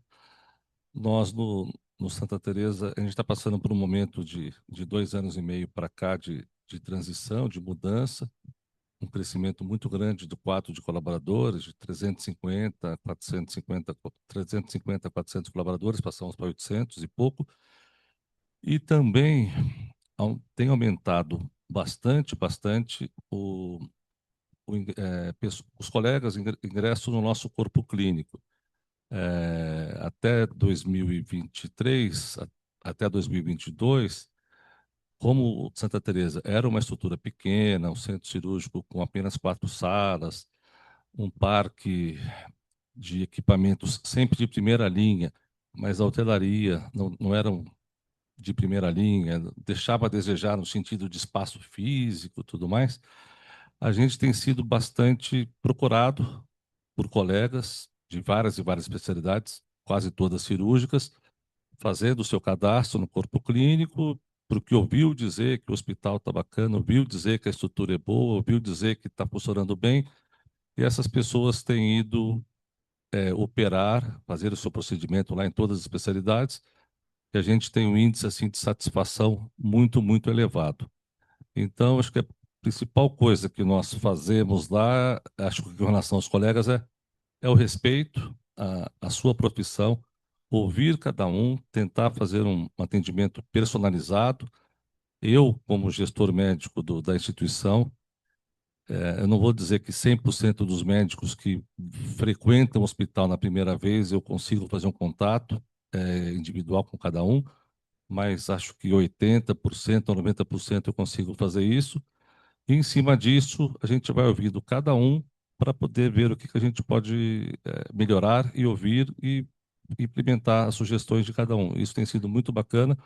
Nós, no Santa Teresa, a gente está passando por um momento de 2 anos e meio para cá de transição, de mudança, um crescimento muito grande do quadro de colaboradores, de 350, 400 colaboradores, passamos para 800 e pouco. E também tem aumentado bastante os colegas ingressam no nosso corpo clínico. Até 2023, até 2022, como Santa Teresa era uma estrutura pequena, um centro cirúrgico com apenas 4 salas, um parque de equipamentos sempre de primeira linha, mas a hotelaria não eram de primeira linha, deixava a desejar no sentido de espaço físico e tudo mais, a gente tem sido bastante procurado por colegas de várias e várias especialidades, quase todas cirúrgicas, fazendo o seu cadastro no corpo clínico, porque ouviu dizer que o hospital está bacana, ouviu dizer que a estrutura é boa, ouviu dizer que está funcionando bem, e essas pessoas têm ido operar, fazer o seu procedimento lá em todas as especialidades, e a gente tem um índice assim, de satisfação muito, muito elevado. Então, acho que a principal coisa que nós fazemos lá, acho que com relação aos colegas, é o respeito à sua profissão, ouvir cada um, tentar fazer um atendimento personalizado. Eu, como gestor médico da instituição, eu não vou dizer que 100% dos médicos que frequentam o hospital na primeira vez eu consigo fazer um contato individual com cada um, mas acho que 80% ou 90% eu consigo fazer isso. E, em cima disso, a gente vai ouvindo cada um para poder ver o que a gente pode melhorar e ouvir e implementar as sugestões de cada um. Isso tem sido muito bacana.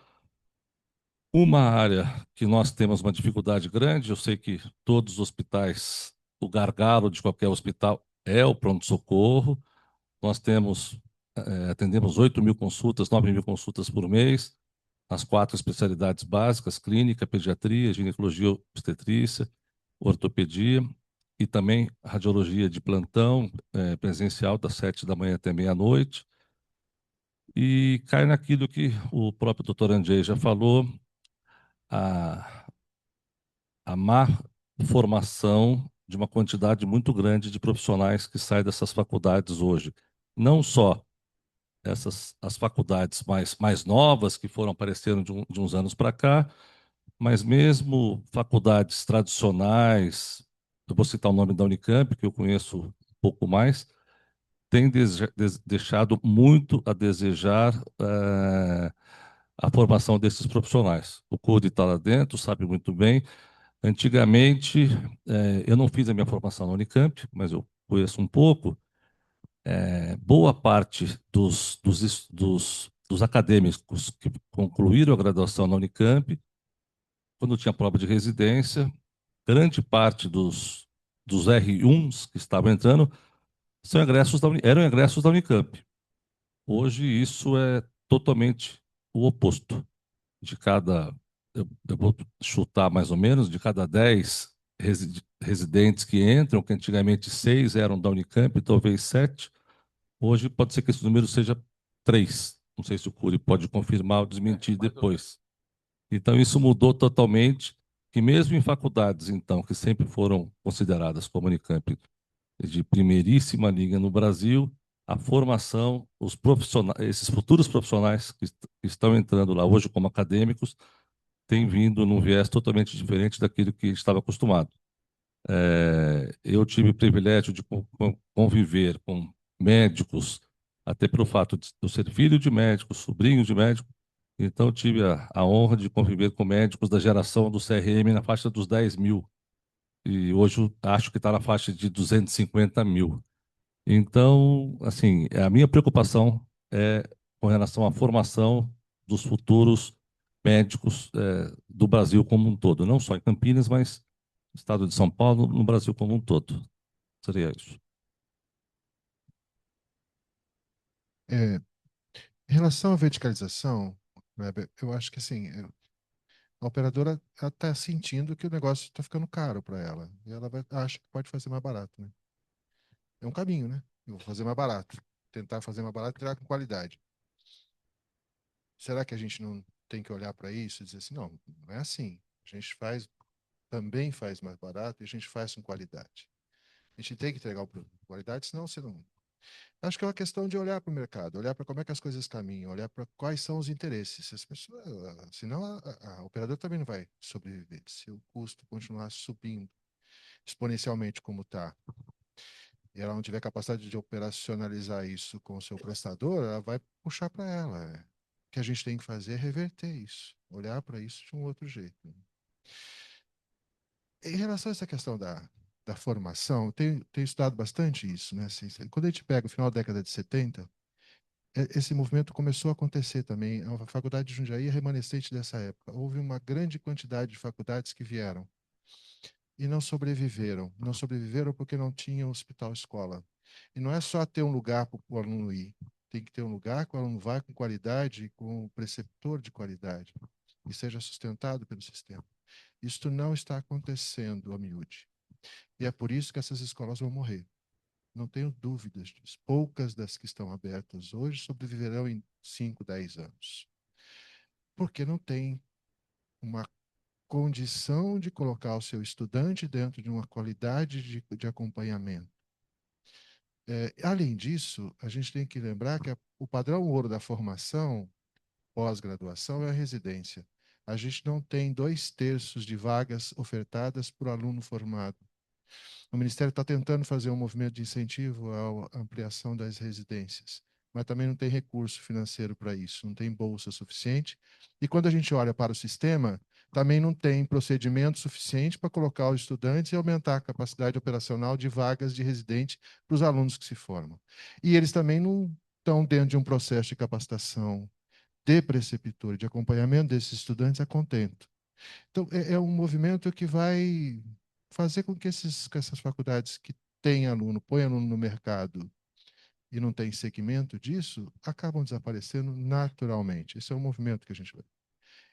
Uma área que nós temos uma dificuldade grande, eu sei que todos os hospitais, o gargalo de qualquer hospital é o pronto-socorro. Nós atendemos 8.000 consultas, 9.000 consultas por mês, as 4 especialidades básicas, clínica, pediatria, ginecologia, obstetrícia, ortopedia e também radiologia de plantão, presencial das 7 da manhã até meia-noite. E cai naquilo que o próprio doutor Andrei já falou, a má formação de uma quantidade muito grande de profissionais que saem dessas faculdades hoje. Não só as faculdades mais novas que foram aparecendo de uns anos para cá, mas mesmo faculdades tradicionais, eu vou citar o nome da Unicamp, que eu conheço um pouco mais, tem deixado muito a desejar a formação desses profissionais. O CUDE está lá dentro, sabe muito bem. Antigamente, eu não fiz a minha formação na Unicamp, mas eu conheço um pouco. Boa parte dos acadêmicos que concluíram a graduação na Unicamp, quando tinha prova de residência, grande parte dos R1s que estavam entrando eram egressos da Unicamp. Hoje, isso é totalmente o oposto. Eu vou chutar mais ou menos, de cada 10 residentes que entram, que antigamente 6 eram da Unicamp, talvez 7, hoje pode ser que esse número seja 3. Não sei se o Cury pode confirmar ou desmentir depois. Então, isso mudou totalmente, que mesmo em faculdades, então, que sempre foram consideradas como Unicamp de primeiríssima linha no Brasil, a formação, os profissionais, esses futuros profissionais que estão entrando lá hoje como acadêmicos, têm vindo num viés totalmente diferente daquilo que estava acostumado. Eu tive o privilégio de conviver com médicos, até pelo fato de eu ser filho de médico, sobrinho de médico, então tive a honra de conviver com médicos da geração do CRM na faixa dos 10 mil, e hoje eu acho que está na faixa de 250 mil. Então, assim, a minha preocupação é com relação à formação dos futuros médicos do Brasil como um todo, não só em Campinas, mas no estado de São Paulo, no Brasil como um todo. Seria isso. Em relação à verticalização, Weber, eu acho que assim, a operadora está sentindo que o negócio está ficando caro para ela. E ela acha que pode fazer mais barato, né? É um caminho, né? Eu vou fazer mais barato. Tentar fazer mais barato e tirar com qualidade. Será que a gente não tem que olhar para isso e dizer assim, não, não é assim. A gente também faz mais barato e a gente faz com qualidade. A gente tem que entregar o produto com qualidade, senão você não. Acho que é uma questão de olhar para o mercado, olhar para como é que as coisas caminham, olhar para quais são os interesses. Se as pessoas, senão a operadora também não vai sobreviver. Se o custo continuar subindo exponencialmente como está, e ela não tiver capacidade de operacionalizar isso com o seu prestador, ela vai puxar para ela. O que a gente tem que fazer é reverter isso, olhar para isso de um outro jeito. Em relação a essa questão da formação, eu tenho estudado bastante isso, né? Assim, quando a gente pega o final da década de 70, esse movimento começou a acontecer também. A Faculdade de Jundiaí é remanescente dessa época. Houve uma grande quantidade de faculdades que vieram e não sobreviveram. Não sobreviveram porque não tinham hospital-escola. E não é só ter um lugar para o aluno ir. Tem que ter um lugar que o aluno vai com qualidade, com um preceptor de qualidade, e seja sustentado pelo sistema. Isto não está acontecendo a miúde. E é por isso que essas escolas vão morrer. Não tenho dúvidas disso. Poucas das que estão abertas hoje sobreviverão em 5, 10 anos. Porque não tem uma condição de colocar o seu estudante dentro de uma qualidade de acompanhamento. Além disso, a gente tem que lembrar que o padrão ouro da formação pós-graduação é a residência. A gente não tem 2/3 de vagas ofertadas por aluno formado. O Ministério está tentando fazer um movimento de incentivo à ampliação das residências, mas também não tem recurso financeiro para isso, não tem bolsa suficiente. E quando a gente olha para o sistema, também não tem procedimento suficiente para colocar os estudantes e aumentar a capacidade operacional de vagas de residente para os alunos que se formam. E eles também não estão dentro de um processo de capacitação de preceptor, de acompanhamento desses estudantes a contento. Então, é um movimento que vai fazer com que essas faculdades que têm aluno, põem aluno no mercado e não tem segmento disso, acabam desaparecendo naturalmente. Esse é um movimento que a gente vai.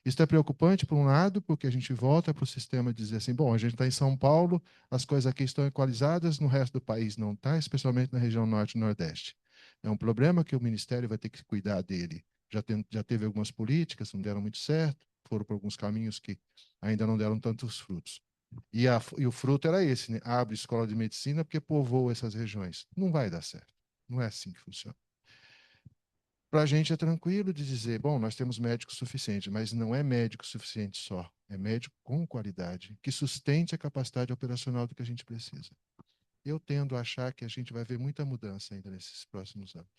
Isso é preocupante, por um lado, porque a gente volta para o sistema de dizer assim, bom, a gente está em São Paulo, as coisas aqui estão equalizadas, no resto do país não está, especialmente na região norte e nordeste. É um problema que o Ministério vai ter que cuidar dele. Já teve algumas políticas, não deram muito certo, foram por alguns caminhos que ainda não deram tantos frutos. E o fruto era esse, né? Abre escola de medicina porque povoa essas regiões. Não vai dar certo. Não é assim que funciona. Para a gente é tranquilo de dizer, bom, nós temos médico suficiente, mas não é médico suficiente só. É médico com qualidade, que sustente a capacidade operacional do que a gente precisa. Eu tendo a achar que a gente vai ver muita mudança ainda nesses próximos anos.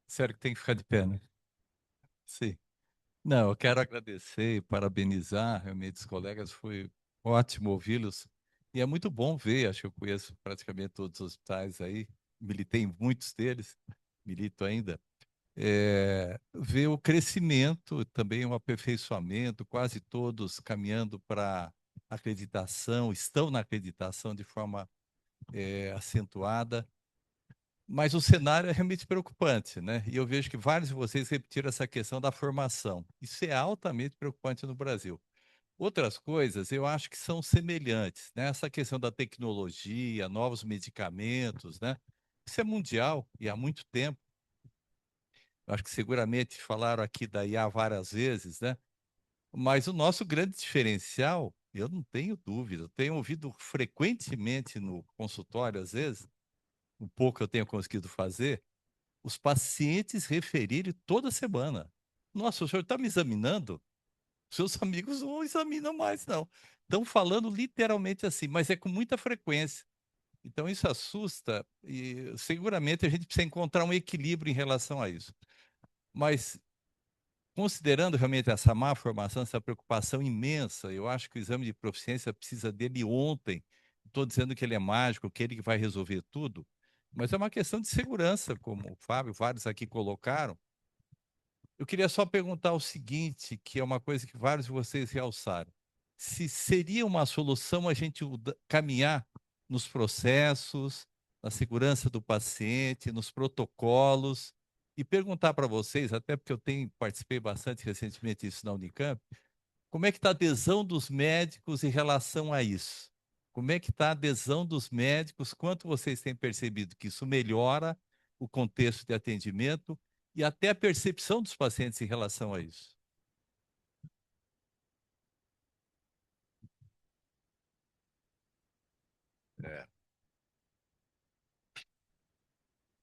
Sério que tem que ficar de pé, né? Sim. Não, eu quero agradecer e parabenizar realmente os colegas, foi ótimo ouvi-los. E é muito bom ver, acho que eu conheço praticamente todos os hospitais aí, militei em muitos deles, milito ainda, ver o crescimento, também o aperfeiçoamento, quase todos caminhando para acreditação, estão na acreditação de forma acentuada. Mas o cenário é realmente preocupante, né? E eu vejo que vários de vocês repetiram essa questão da formação. Isso é altamente preocupante no Brasil. Outras coisas eu acho que são semelhantes, né? Essa questão da tecnologia, novos medicamentos, né? Isso é mundial e há muito tempo. Eu acho que seguramente falaram aqui da IA várias vezes, né? Mas o nosso grande diferencial Eu não tenho dúvida. Eu tenho ouvido frequentemente no consultório, às vezes, um pouco eu tenho conseguido fazer, os pacientes referirem toda semana. Nossa, o senhor está me examinando? Seus amigos não examinam mais, não. Estão falando literalmente assim, mas é com muita frequência. Então, isso assusta e seguramente a gente precisa encontrar um equilíbrio em relação a isso. Mas, considerando realmente essa má formação, essa preocupação imensa, eu acho que o exame de proficiência precisa dele ontem. Estou dizendo que ele é mágico, que ele vai resolver tudo, mas é uma questão de segurança, como o Fábio, vários aqui colocaram. Eu queria só perguntar o seguinte, que é uma coisa que vários de vocês realçaram. Se seria uma solução a gente caminhar nos processos, na segurança do paciente, nos protocolos, e perguntar para vocês, até porque participei bastante recentemente disso na Unicamp, como é que está a adesão dos médicos em relação a isso? Como é que está a adesão dos médicos? Quanto vocês têm percebido que isso melhora o contexto de atendimento e até a percepção dos pacientes em relação a isso?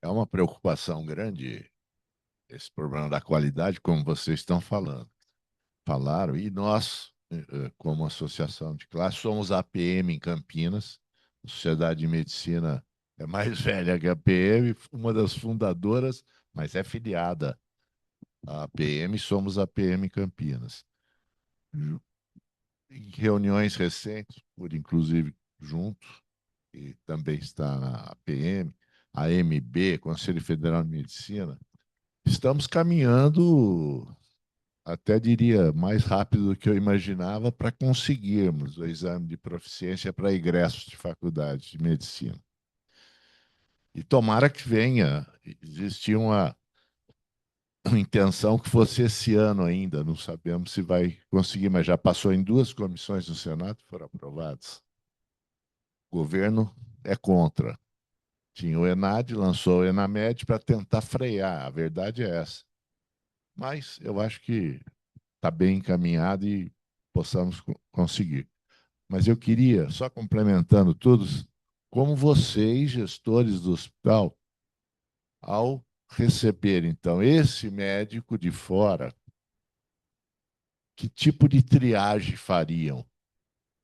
É uma preocupação grande esse problema da qualidade, como vocês estão falaram, e nós, como associação de classe, somos a APM em Campinas, a Sociedade de Medicina é mais velha que a APM, uma das fundadoras, mas é filiada à APM, somos a APM em Campinas. Em reuniões recentes, por inclusive juntos, e também está na APM, a AMB, Conselho Federal de Medicina, estamos caminhando, até diria, mais rápido do que eu imaginava para conseguirmos o exame de proficiência para egressos de faculdade de medicina. E tomara que venha. Existia uma intenção que fosse esse ano ainda, não sabemos se vai conseguir, mas já passou em 2 comissões no Senado, foram aprovadas. O governo é contra. Tinha o ENAD, lançou o ENAMED para tentar frear, a verdade é essa. Mas eu acho que está bem encaminhado e possamos conseguir. Mas eu queria, só complementando tudo, como vocês, gestores do hospital, ao receber, então, esse médico de fora, que tipo de triagem fariam?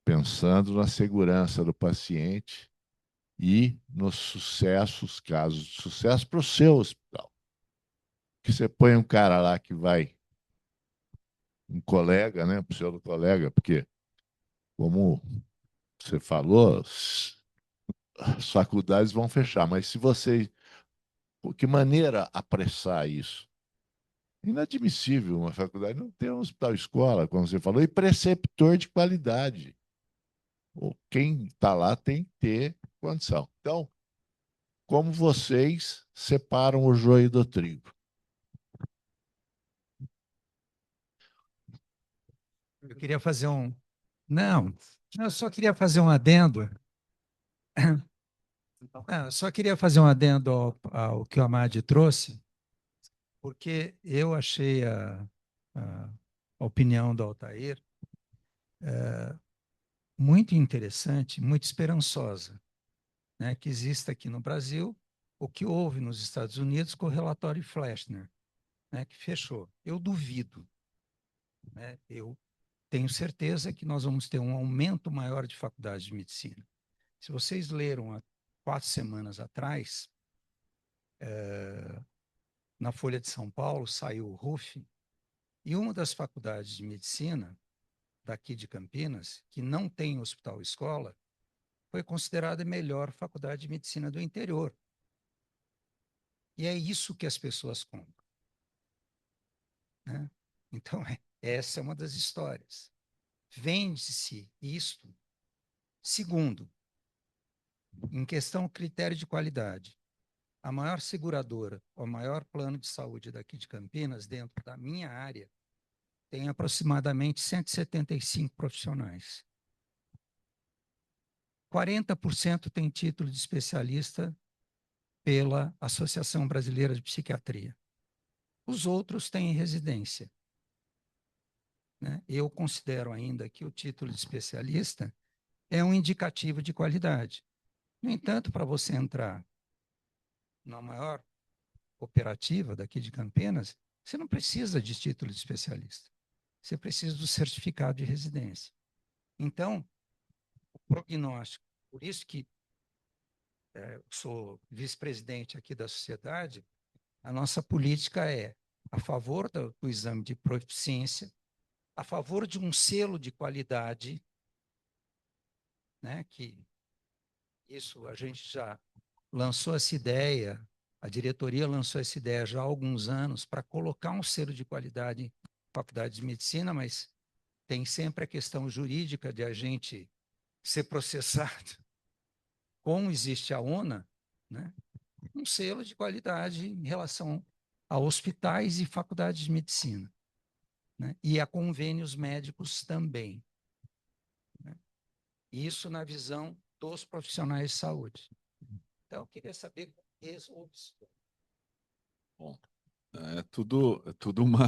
Pensando na segurança do paciente e nos sucessos, casos de sucesso, para o seu hospital. Que você põe um cara lá que vai, um colega, né, pseudo colega, porque, como você falou, as faculdades vão fechar, mas se você. Por que maneira apressar isso? Inadmissível uma faculdade não ter um hospital escola, como você falou, e preceptor de qualidade. Quem está lá tem que ter condição. Então, como vocês separam o joio do trigo? Eu queria fazer um. Não, eu só queria fazer um adendo. Não, eu só queria fazer um adendo ao que o Amad trouxe, porque eu achei a opinião do Altair muito interessante, muito esperançosa, né? Que exista aqui no Brasil o que houve nos Estados Unidos com o relatório Fleshner, né? Que fechou. Eu duvido, né? Eu tenho certeza que nós vamos ter um aumento maior de faculdades de medicina. Se vocês leram há 4 semanas atrás, na Folha de São Paulo saiu o RUF, e uma das faculdades de medicina daqui de Campinas, que não tem hospital escola, foi considerada a melhor faculdade de medicina do interior. E é isso que as pessoas compram, né? Então, essa é uma das histórias. Vende-se isto. Segundo, em questão critério de qualidade, a maior seguradora, o maior plano de saúde daqui de Campinas, dentro da minha área, tem aproximadamente 175 profissionais. 40% tem título de especialista pela Associação Brasileira de Psiquiatria. Os outros têm residência. né? Eu considero ainda que o título de especialista é um indicativo de qualidade. No entanto, para você entrar na maior cooperativa daqui de Campinas, você não precisa de título de especialista. Você precisa do certificado de residência. Então, o prognóstico, por isso que eu sou vice-presidente aqui da sociedade, a nossa política é a favor do exame de proficiência, a favor de um selo de qualidade, né, que isso a gente já lançou essa ideia, a diretoria lançou essa ideia já há alguns anos para colocar um selo de qualidade em faculdade de medicina, mas tem sempre a questão jurídica de a gente ser processado. Como existe a ONA, né, um selo de qualidade em relação a hospitais e faculdades de medicina, né, e a convênios médicos também, né? Isso na visão dos profissionais de saúde. Então, eu queria saber como resolve isso. Bom, é tudo uma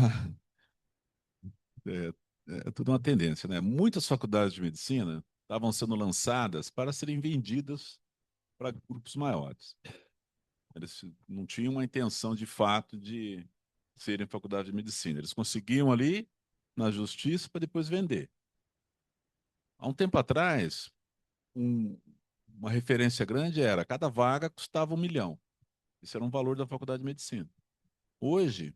é, é tudo uma tendência, né? Muitas faculdades de medicina estavam sendo lançadas para serem vendidas para grupos maiores. Eles não tinham uma intenção de fato de serem faculdade de medicina. Eles conseguiam ali na justiça para depois vender. Há um tempo atrás, uma referência grande era cada vaga custava 1 milhão. Esse era um valor da faculdade de medicina. Hoje,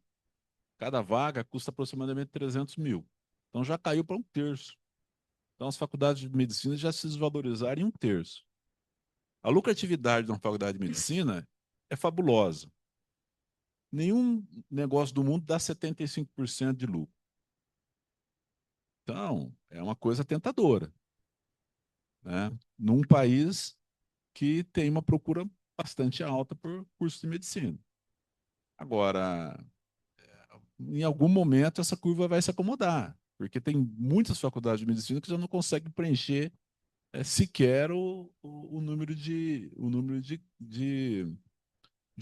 cada vaga custa aproximadamente 300 mil. Então já caiu para 1/3. Então as faculdades de medicina já se desvalorizaram em 1/3. A lucratividade de uma faculdade de medicina é fabulosa. Nenhum negócio do mundo dá 75% de lucro. Então, é uma coisa tentadora, né? Num país que tem uma procura bastante alta por curso de medicina. Agora, em algum momento, essa curva vai se acomodar, porque tem muitas faculdades de medicina que já não conseguem preencher sequer o número de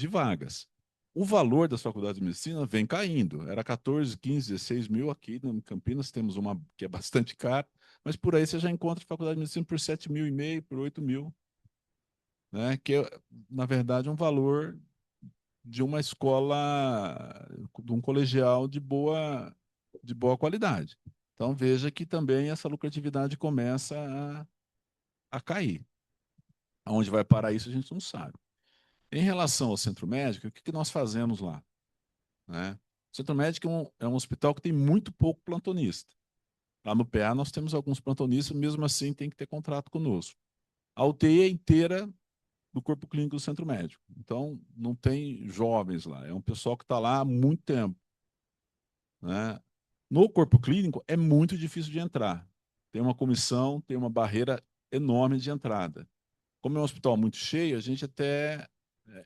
vagas. O valor das faculdades de medicina vem caindo. Era 14, 15, 16 mil aqui em Campinas, temos uma que é bastante cara, mas por aí você já encontra faculdade de medicina por 7,5 mil, por 8 mil, né? Que é, na verdade, um valor de uma escola, de um colegial de boa qualidade. Então veja que também essa lucratividade começa a cair. Aonde vai parar isso a gente não sabe. Em relação ao centro médico, o que nós fazemos lá, né? O centro médico é um hospital que tem muito pouco plantonista. Lá no PA nós temos alguns plantonistas, mesmo assim tem que ter contrato conosco. A UTI é inteira do corpo clínico do centro médico. Então, não tem jovens lá. É um pessoal que está lá há muito tempo, né? No corpo clínico é muito difícil de entrar. Tem uma comissão, tem uma barreira enorme de entrada. Como é um hospital muito cheio, a gente até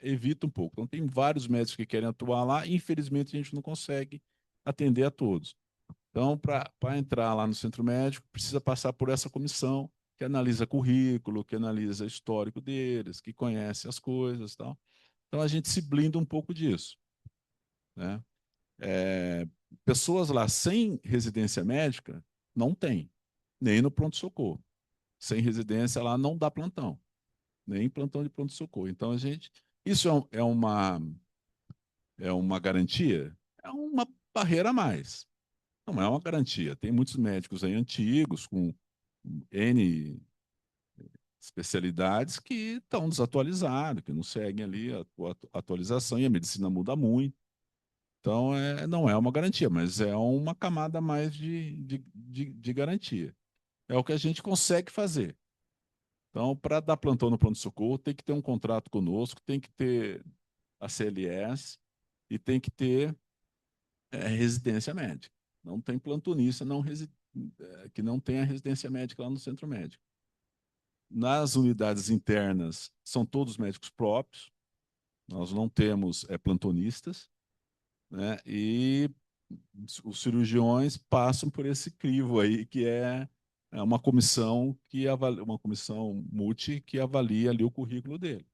evita um pouco. Então, tem vários médicos que querem atuar lá e, infelizmente, a gente não consegue atender a todos. Então, para entrar lá no centro médico, precisa passar por essa comissão que analisa currículo, que analisa histórico deles, que conhece as coisas e tal. Então, a gente se blinda um pouco disso, né? Pessoas lá sem residência médica não tem, nem no pronto-socorro. Sem residência lá não dá plantão, nem plantão de pronto-socorro. Então, isso é uma garantia? É uma barreira a mais. Não é uma garantia. Tem muitos médicos aí antigos, com N especialidades, que estão desatualizados, que não seguem ali a atualização, e a medicina muda muito. Então, não é uma garantia, mas é uma camada a mais de garantia. É o que a gente consegue fazer. Então, para dar plantão no pronto-socorro, tem que ter um contrato conosco, tem que ter a CLS e tem que ter residência médica. Não tem plantonista que não tenha residência médica lá no centro médico. Nas unidades internas, são todos médicos próprios, nós não temos plantonistas, né? E os cirurgiões passam por esse crivo aí, que é uma comissão uma comissão multi que avalia ali o currículo dele.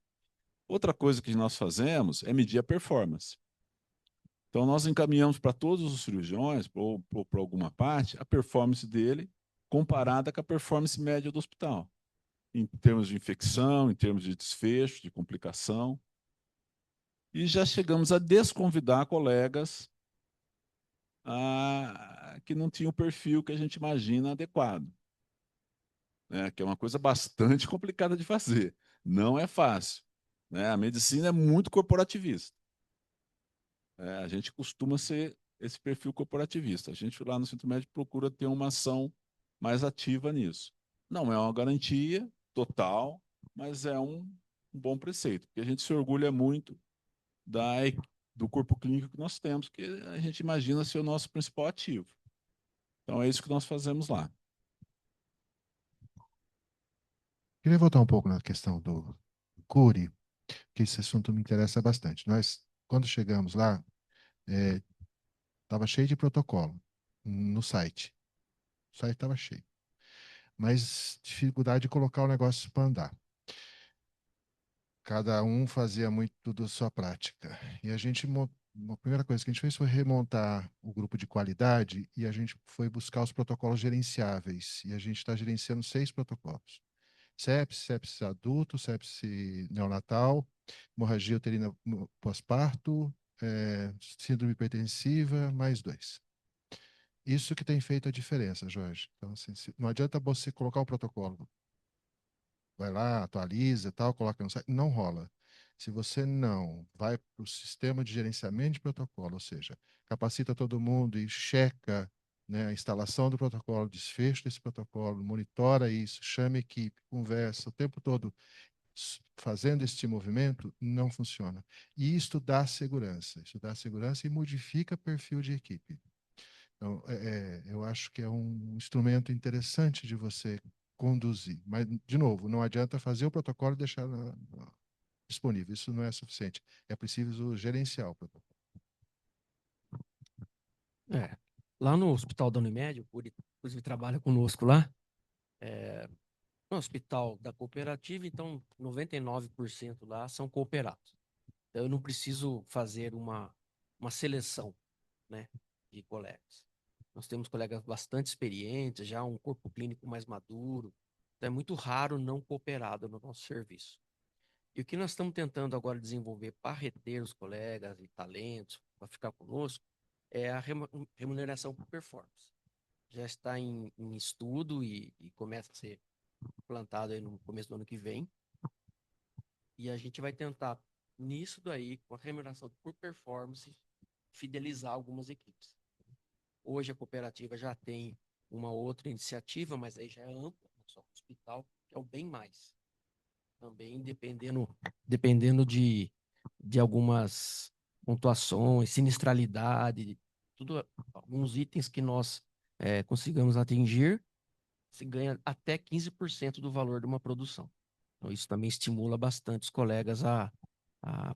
Outra coisa que nós fazemos é medir a performance. Então, nós encaminhamos para todos os cirurgiões, ou para alguma parte, a performance dele comparada com a performance média do hospital, em termos de infecção, em termos de desfecho, de complicação. E já chegamos a desconvidar colegas que não tinham o perfil que a gente imagina adequado, né? Que é uma coisa bastante complicada de fazer. Não é fácil, né? A medicina é muito corporativista. A gente costuma ser esse perfil corporativista. A gente lá no Centro Médico procura ter uma ação mais ativa nisso. Não é uma garantia total, mas é um bom preceito, porque a gente se orgulha muito do corpo clínico que nós temos, que a gente imagina ser o nosso principal ativo. Então é isso que nós fazemos lá. Queria voltar um pouco na questão do Cury, que esse assunto me interessa bastante. Nós, quando chegamos lá, estava cheio de protocolo no site. O site estava cheio. Mas dificuldade de colocar o negócio para andar. Cada um fazia muito da sua prática. E a primeira coisa que a gente fez foi remontar o grupo de qualidade e a gente foi buscar os protocolos gerenciáveis. E a gente está gerenciando 6 protocolos. Sepsis adulto, sepsis neonatal, hemorragia uterina pós-parto, síndrome hipertensiva, mais 2. Isso que tem feito a diferença, Jorge. Então, assim, não adianta você colocar um protocolo, vai lá, atualiza e tal, coloca no site, não rola. Se você não vai para o sistema de gerenciamento de protocolo, ou seja, capacita todo mundo e checa, né, a instalação do protocolo, desfecho desse protocolo, monitora isso, chama a equipe, conversa o tempo todo fazendo este movimento, não funciona. E isto dá segurança. Isso dá segurança e modifica perfil de equipe. Então, eu acho que é um instrumento interessante de você conduzir. Mas, de novo, não adianta fazer o protocolo e deixar disponível. Isso não é suficiente. É preciso gerenciar o protocolo. Lá no Hospital da Unimed, o Curi, inclusive, trabalha conosco lá. No hospital da cooperativa, então 99% lá são cooperados. Então eu não preciso fazer uma seleção, né, de colegas. Nós temos colegas bastante experientes, já um corpo clínico mais maduro. Então é muito raro não cooperado no nosso serviço. E o que nós estamos tentando agora desenvolver para reter os colegas e talentos, para ficar conosco, é a remuneração por performance. Já está em estudo e começa a ser plantado aí no começo do ano que vem. E a gente vai tentar, nisso daí, com a remuneração por performance, fidelizar algumas equipes. Hoje a cooperativa já tem uma outra iniciativa, mas aí já é ampla, não só o hospital, que é o Bem Mais. Também dependendo de algumas pontuações, sinistralidade, tudo, alguns itens que nós consigamos atingir, se ganha até 15% do valor de uma produção. Então, isso também estimula bastante os colegas a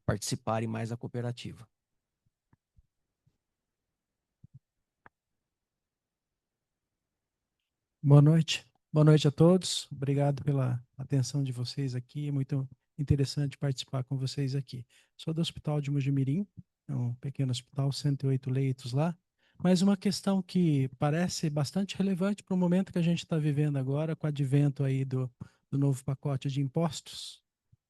participarem mais da cooperativa. Boa noite. Boa noite a todos. Obrigado pela atenção de vocês aqui. É muito interessante participar com vocês aqui. Sou do Hospital de Mojimirim, é um pequeno hospital, 108 leitos lá. Mas uma questão que parece bastante relevante para o momento que a gente está vivendo agora, com o advento aí do novo pacote de impostos.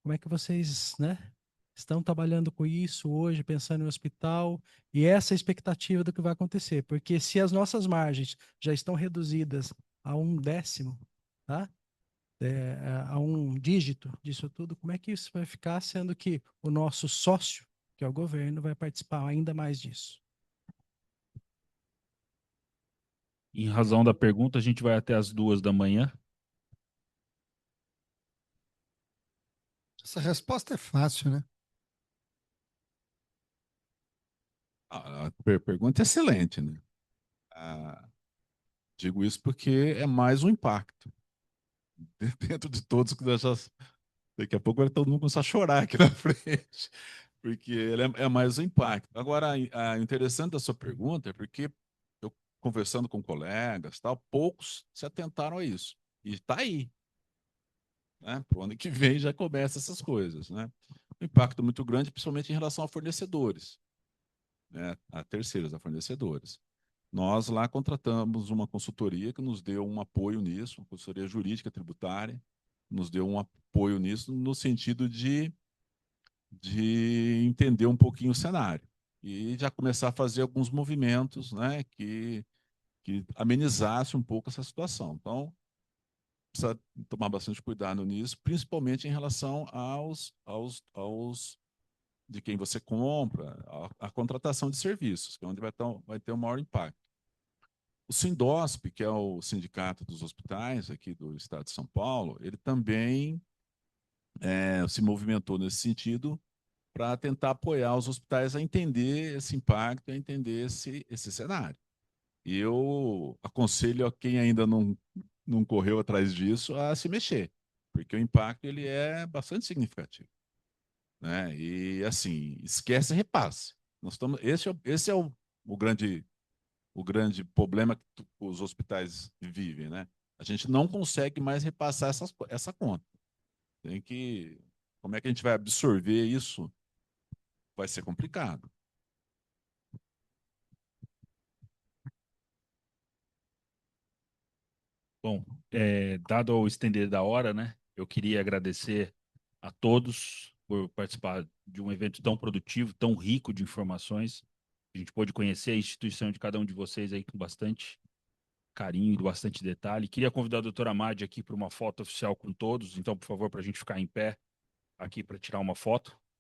Como é que vocês, né, estão trabalhando com isso hoje, pensando no hospital e essa expectativa do que vai acontecer? Porque se as nossas margens já estão reduzidas a 1/10, tá? A 1 dígito disso tudo, como é que isso vai ficar, sendo que o nosso sócio, que é o governo, vai participar ainda mais disso? Em razão da pergunta, a gente vai até as 2 da manhã. Essa resposta é fácil, né? A pergunta é excelente, né? Digo isso porque é mais um impacto. Dentro de todos que nós já... Daqui a pouco vai todo mundo começar a chorar aqui na frente, porque ele é mais um impacto. Agora, o interessante da sua pergunta é porque eu, conversando com colegas, tal, poucos se atentaram a isso. E está aí. Né? Para o ano que vem já começa essas coisas. Né? Um impacto muito grande, principalmente em relação a fornecedores. né, a terceiros, a fornecedores. Nós lá contratamos uma consultoria que nos deu um apoio nisso, uma consultoria jurídica tributária, nos deu um apoio nisso no sentido de entender um pouquinho o cenário e já começar a fazer alguns movimentos, né, que amenizasse um pouco essa situação. Então, precisa tomar bastante cuidado nisso, principalmente em relação aos de quem você compra, a contratação de serviços, que é onde vai ter o maior impacto. O Sindosp, que é o Sindicato dos Hospitais aqui do Estado de São Paulo, ele também se movimentou nesse sentido para tentar apoiar os hospitais a entender esse impacto, a entender esse cenário. E eu aconselho a quem ainda não correu atrás disso a se mexer, porque o impacto ele é bastante significativo, né? E assim, esquece repasse. Esse é o grande problema que os hospitais vivem, né? A gente não consegue mais repassar essa conta. Como é que a gente vai absorver isso? Vai ser complicado. Bom, dado o estender da hora, né? Eu queria agradecer a todos por participar de um evento tão produtivo, tão rico de informações. A gente pôde conhecer a instituição de cada um de vocês aí com bastante carinho e bastante detalhe. Queria convidar a doutora Madi aqui para uma foto oficial com todos. Então, por favor, para a gente ficar em pé aqui para tirar uma foto.